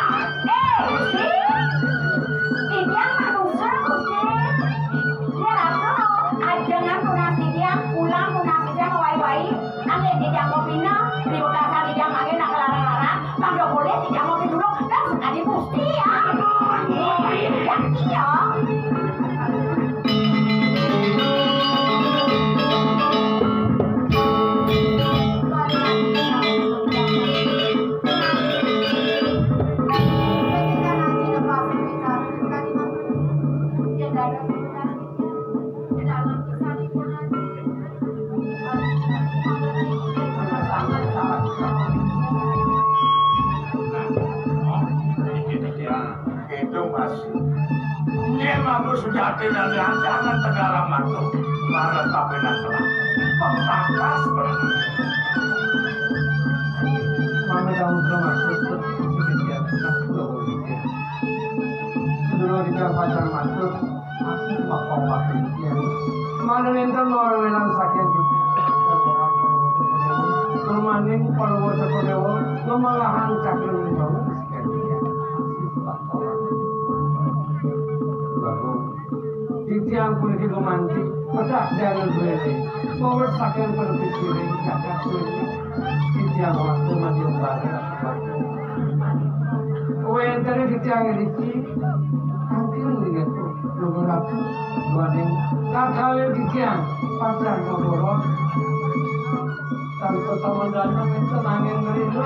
Sejati dan jangan tegara matuk, lara tapi nantelah, pemangkas berenang. Mama daun termasuk kemudian dulu di pacar masuk masih bakal waktu yang mana nentan mau bilang sakit gitu permanen kalau mau sekolah lo malahan cakap ini banget sekian yang pun di romanti, masa jangan boleh. Mau sakit berpikiran, cakap boleh. Yang waktu mandi umbarnya. Yang tadi yang ini, mungkin dengan beberapa bulan. Tak kali yang pacar ngobrol. Tanpa sama dalam itu nangin merindu.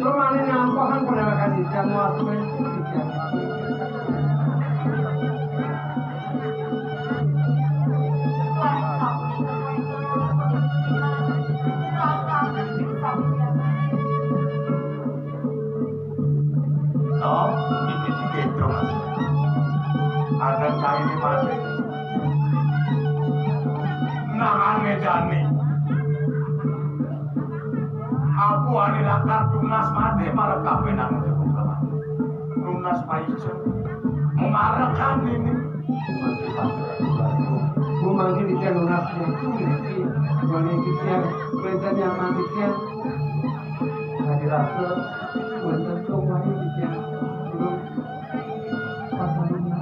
Romanin ngampahan penerangan yang waktu yang ada cai di mati, nangannya jani. Aku adalah kartunas mati malah kafe nang lunas paiso, mengarahkan ini. Mungkin dia lunasnya itu memiliki wanita perintah yang manisnya ada rasa untuk wanita belum pasalnya.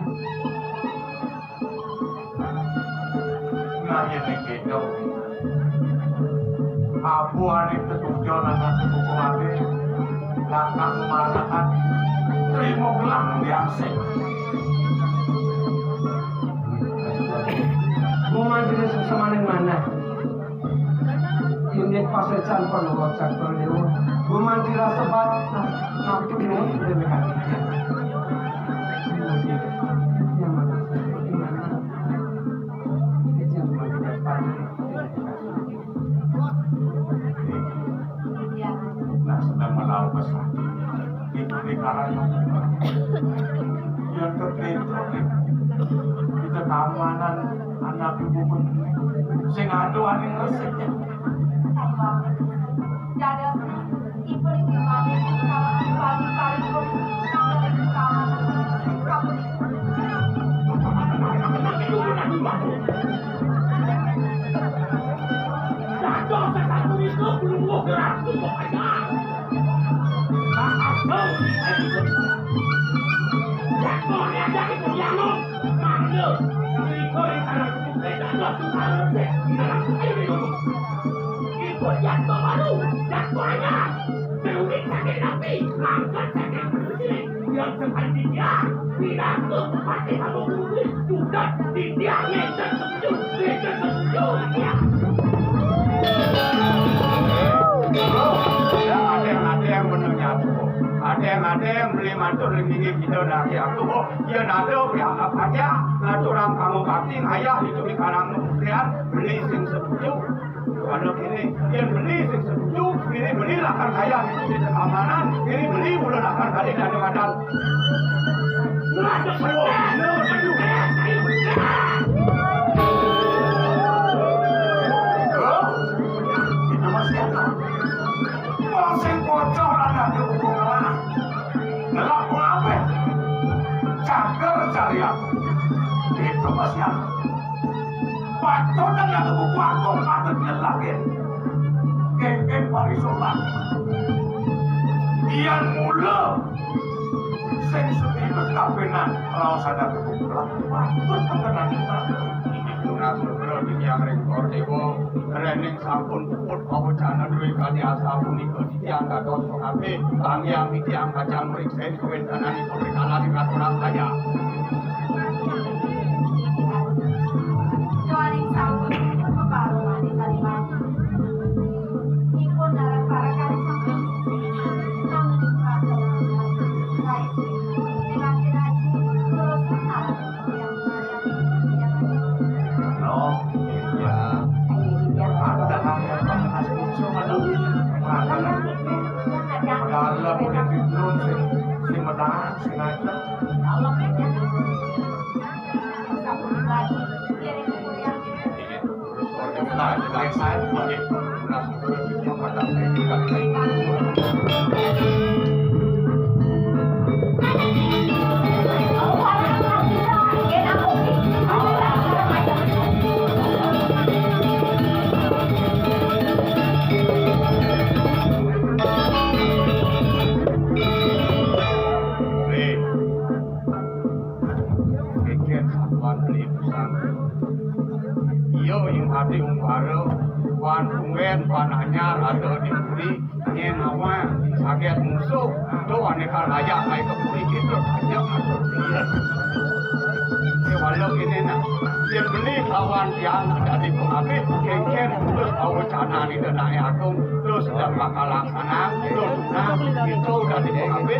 Nah ini gitu, apa Abuan itu tujuan anak buku mati, langkah kemarahan, terima gelang biasa. Bumantri sesamaning mana? Ini pasecan perlu wacak perlu. Bumantri sebat nak ini demi hati. Nah sedang melaut besar, itu di karang yang tertentu kita keamanan anak ibu pun sing adu aning resiknya. Dada, ibu ini kami paling yang sepertinya tidak seperti kamu sudah didiamkan sejujurnya. Ada yang menanya tuh, ada yang beli mantul ini kita lagi aku, ya nado ya apa aja, ngatur orang kamu bakti ayah itu di karang kemudian beli sing setuju. Kalau ini dia beli sing setuju, ini beli lakan ayah itu di keamanan, ini beli bulan akan kali dan kadang. Itu masih ada. Masih bocor ada di hubungan. Nelak apa? Cager cari aku. Itu masih ada. Patut dan yang buku aku patutnya lagi. Geng-geng parisolan. Ian mula. Sing sudah berkapenan kalau sadar kebukulan. Patut terkenal kita. Nasul berarti yang rekor dewa. Rening sampun puput kau cana duit kali asal unik tiang gados pengape. Bang yang tiang kacang meriksa kewentanan itu berkala dengan orang kaya. Joaning sahur kebaru mandi salimah. Ibu dalam para kali sampai namun kerasa baik. Laki-laki terus kenal yang Dalam boleh diturun si medang si naik. Nah, lain saya boleh yang pada saya tidak hati umpara wan ungen pananya ada di puri nyenawa sakit musuh tu aneka layak mai ke puri itu aja masuk dia walau ini nak dia beli kawan yang ada di pengapi kengken terus tahu cana di tanah agung terus sedang bakal laksana terus nah itu udah di pengapi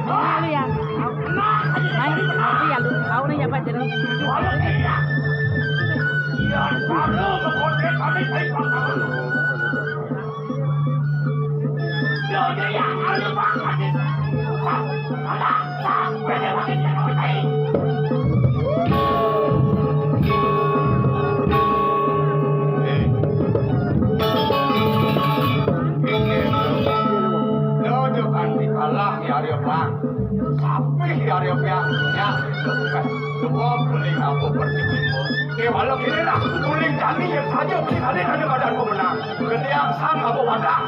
Walau kini nak kuling jani yang saja mungkin ada badan pemenang. Ketiang sang apa wadah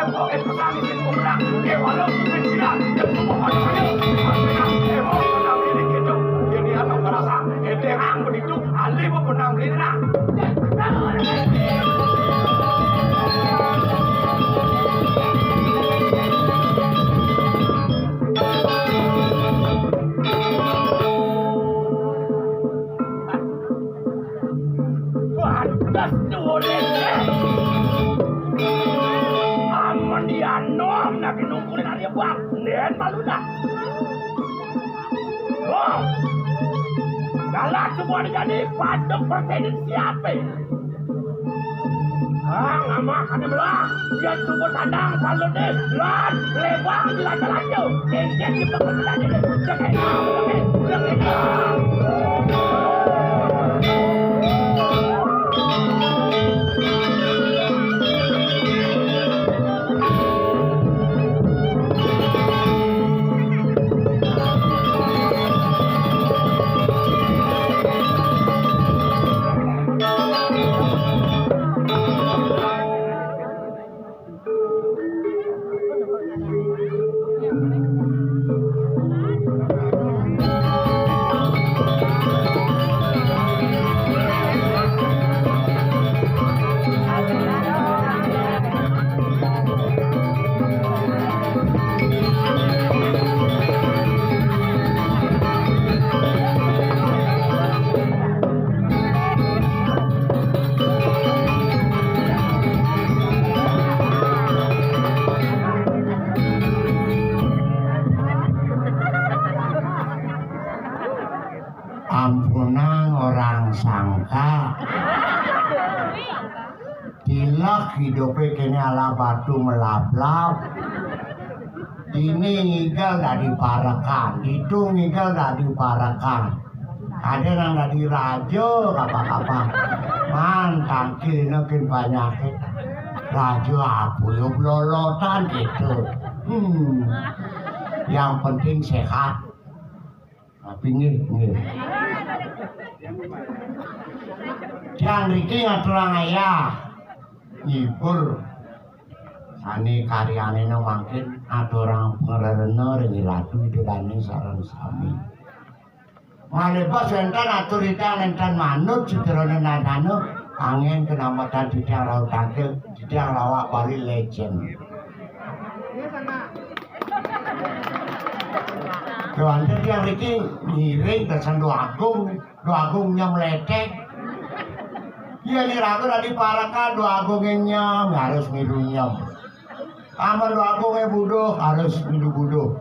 yang pakai pesan di sini pemenang. Walau kini tidak yang pemenang saja. Mau pemenang ini gitu. Jadi anak merasa terang begitu. Ali pemenang ini nak. Alah semua jadi patung presiden siapa? Ngama kami belah, dia sumber tandang kalau deh, lan lewang jelas-jelasnya, dia di belakang dia, Ampunang orang sangka tilak hidupnya kini ala batu melap-lap. Ini ngigal gak diparakan, itu ngigal gak diparakan. Ada yang gak dirajo apa-apa. Mantang kini penyakit rajo apa yuk lolotan gitu. Yang penting sehat. Tapi nih. Yang riki ngaturang ayah nyipur sani karyane no mangkin aturang pengerena rengilatu didani sarang sami malepas enten aturita enten manut citrone nanano angin kenamatan didang laut tangkil didang lawak Bali legend kewanten yang riki ngiring kesan doagung nyemletek. Iya nih ragu tadi parakan doa agungnya harus milu nyam. Aman doa agungnya budo harus milu budo.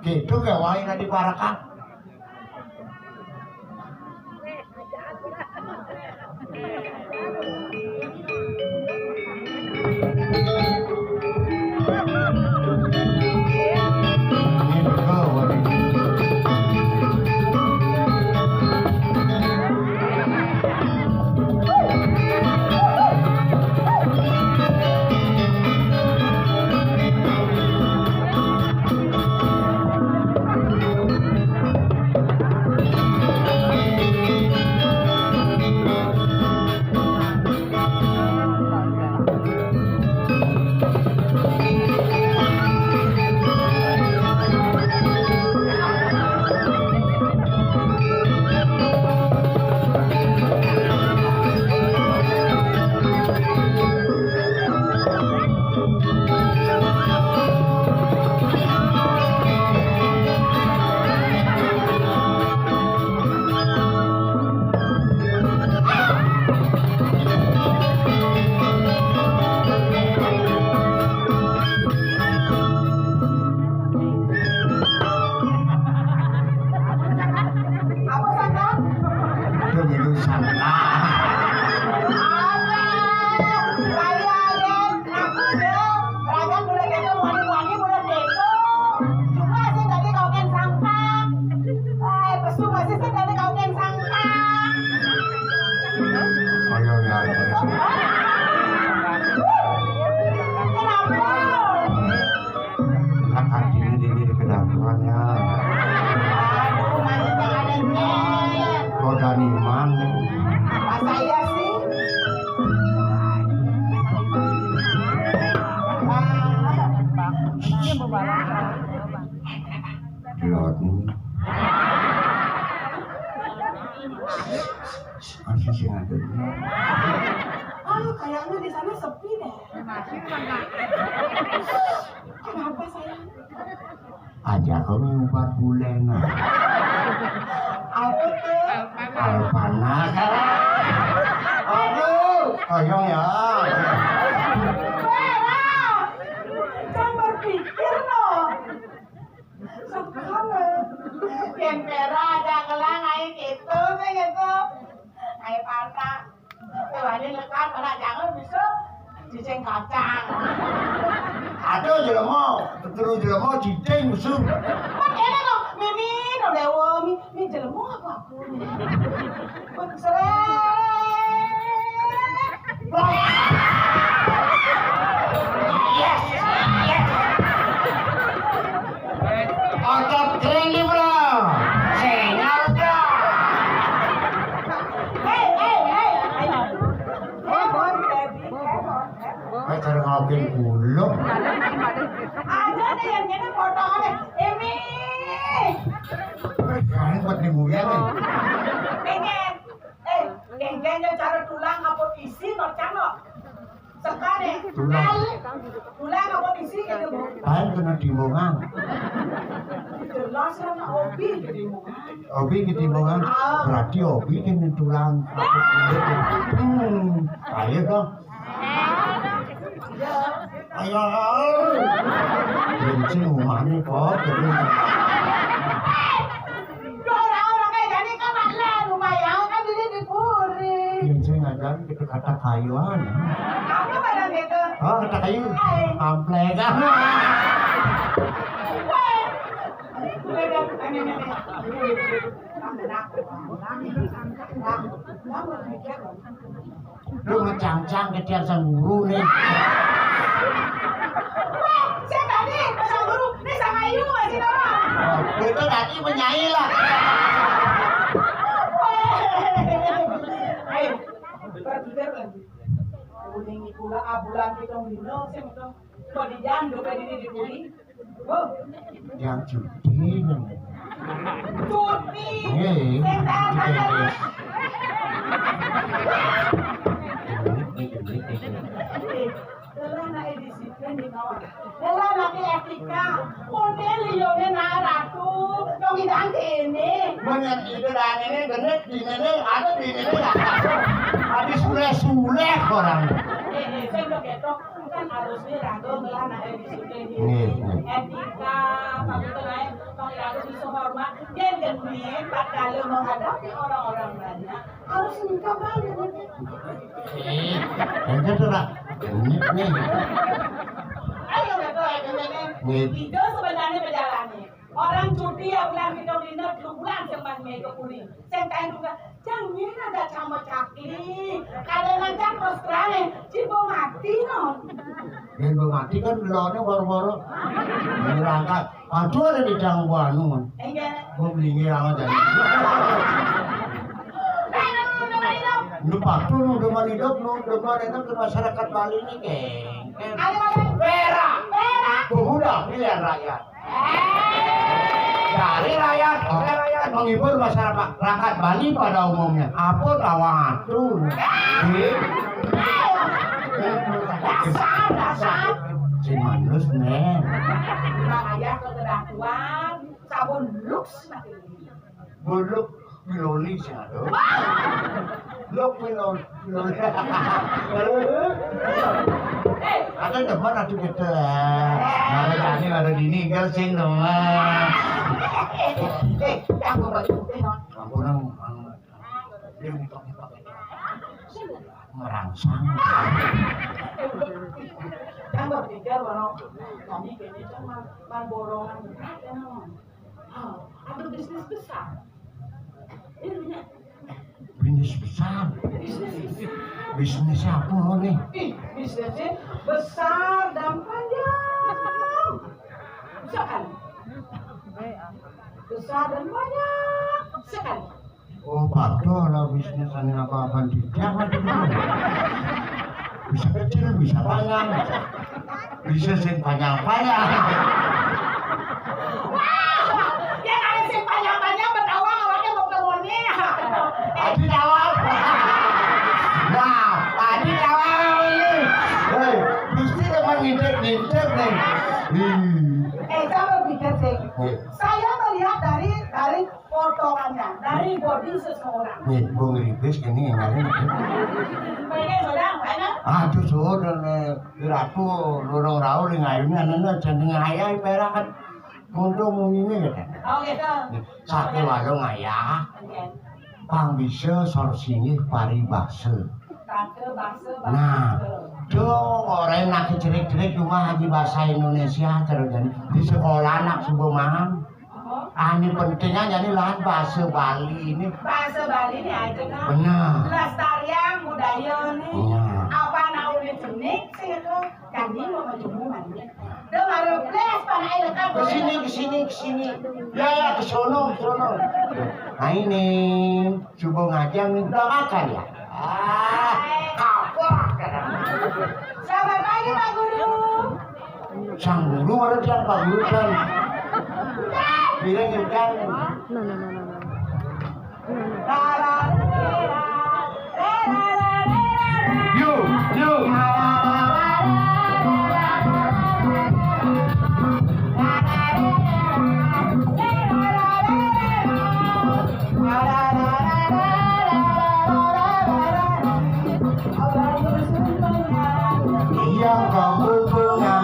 Gitu gak wae tadi parakan. Masih sih ada. Kayaknya di sana sepi deh. Kenapa sayang? Aja kami 4 bulan. Apa tuh? Alpana. Aduh, kayong ya. Jangan berpikir loh. Sekarang Yen pera ada kelang ae gitu sih gitu. Ae patah. Tuane lekat ora jangan bisa diceng kacang. Aduh jelema, terus jelema cicing musuh. Kok kene kok mimi no dewo mi jelemu apa aku. Pun Yes. Otot kering nih bro. Sinyal bro. Hey. Come on, baby. Cara ngabin buluk. Ada deh yang kene potongan Emi. Kalian buat dibuya nih. Pengen. Kengkengnya cara tulang apa isi no cano. Sekali. Tulang apa isi gitu. Kalian kena timbungan. Jelas kan obi jadi Obi ketimbungan. Berarti obi kena tulang. Ayo dong. Ayo. Bensin rumahnya kok. Orang-orang kayak gini kan lah lumayan kan jadi dipuri. Bensin ngajar kita kata kayuan. Kamu pada gitu. Oh kata kayu. Amplek. Lu ngecang-cang ke tiap sang guru nih. Saya tadi pasang guru, ini sama Ayu masih nama. Itu tadi menyanyi lah. Ayo, berpikir lagi. Kuning pula bulan kita minum, saya minum. Kau di jandu, kau di kuning. Yang cuti nih. Cuti. Dalam edisi di kawan. Dalam lagi etika. Model lione naratu. Dong hidang ini. Banyak ide dan ini genet di ini ada di ini nggak ada. Habis sule orang. Saya udah ketok. Kan harusnya ragu ngelana edisi ini. Etika. Kamu lain. Kamu ragu bisa hormat. Dia genit. Kalau menghadapi orang-orang banyak. Harus minta balik. Itu tuh lah. Genit nih. Ayo itu sebenarnya berjalannya. Orang cuti ya bulan kita dinner bulan sempat mega kuning. Saya juga jangan ada sama cakli. Kadang kadang terus terang cibo mati no. Cibo mati kan belonnya baru-baru. Berangkat. Aduh ada di Jangguanu. Gue beli ngira aja. Lupa tuh udah hidup itu ke masyarakat Bali ini geng. Pera. Pemuda pilihan rakyat. Dari rakyat, menghibur masyarakat Bali pada umumnya. Apa tawang tuh? Dasar. Si manus nih. Makanya kegedakuan sabun lux. Buluk piloli sih aduh. Lok piloli. Ada depan atuh gitu. Ada tani ada dini galsing dong. Aku baju Aku nang dia merangsang. Kan berpikir bahwa kami kayaknya cuma borongan ada bisnis besar. Bisnis besar. Bisnis apa nih? Bisnisnya besar dan panjang. Sekali. Besar dan banyak sekali. Oh, padoh lah bisnis ini apa-apa tidak ada. Bisa kecil, bisa panjang. Bisa sing panjang-panjang. Yang ada sing panjang-panjang bertawang awalnya mau kemonnya. Tadi tawang. Nah, tadi tawang ini. Hei, mesti teman ngintip-ngintip nih. Saya berpikir sih. Saya melihat dari potongannya, dari body seseorang. Nih, gue ngeripis ini yang ada nih. Pengen sudah, mana? Aduh, sudah nih. Ratu, lorong rau di ngayunya, nana cenderung ayah perak kan. Untung ini ya. Oh gitu. Sate warung ayah. Pang bisa sorsingih paribase. Nah, do orang nak jerik-jerik cuma haji bahasa Indonesia terus jadi di sekolah anak subuh malam. Ini pentingnya jadi lahan bahasa Bali ini. Bahasa Bali ini aja kan. Benar. Lestarian budaya nih. Iya. Apa naulnya jenik sih itu kan ini mau majumuhan ya. Dia baru ples pada air kan. Kesini. Ya, kesono. Nah ini subuh ngajang udah makan ya. Kapok. Selamat pagi Pak Guru. Sang guru ada dia Pak Guru kan. Bilang kan. Yuk. Yang kamu punya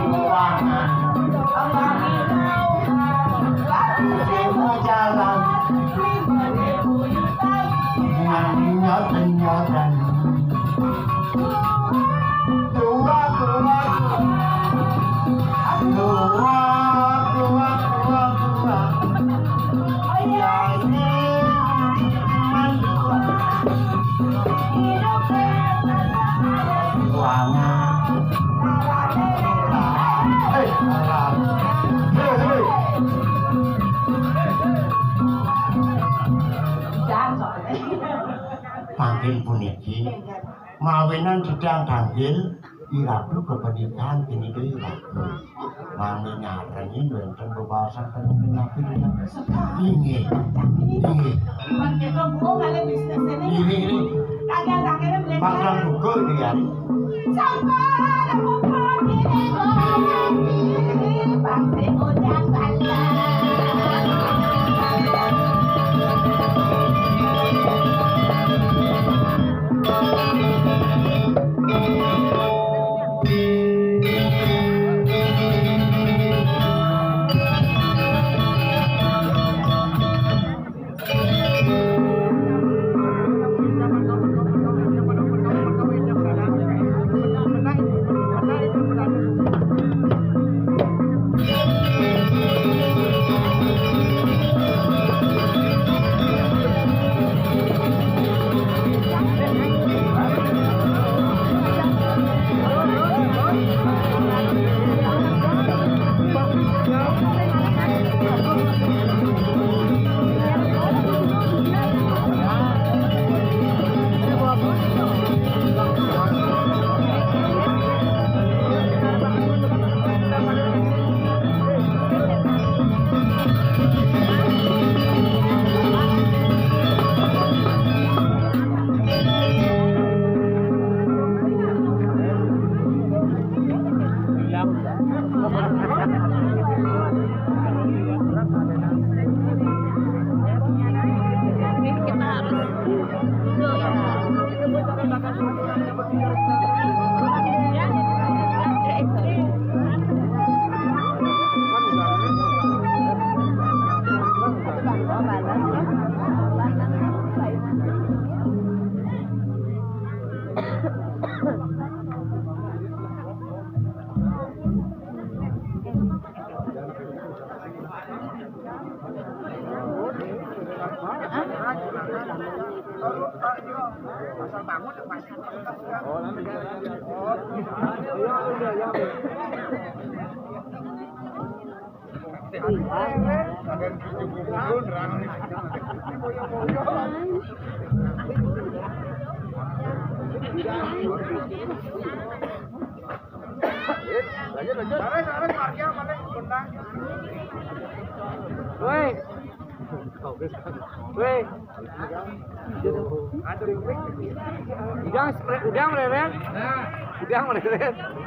ruangan semua jalan dengan nyotan tua panggil puniki mawinan sedang tanggil iradu kepernikahan kini itu iradu mami nyarengi wenten bebasan penting nabi ini bakal buku dia Udang meleleh.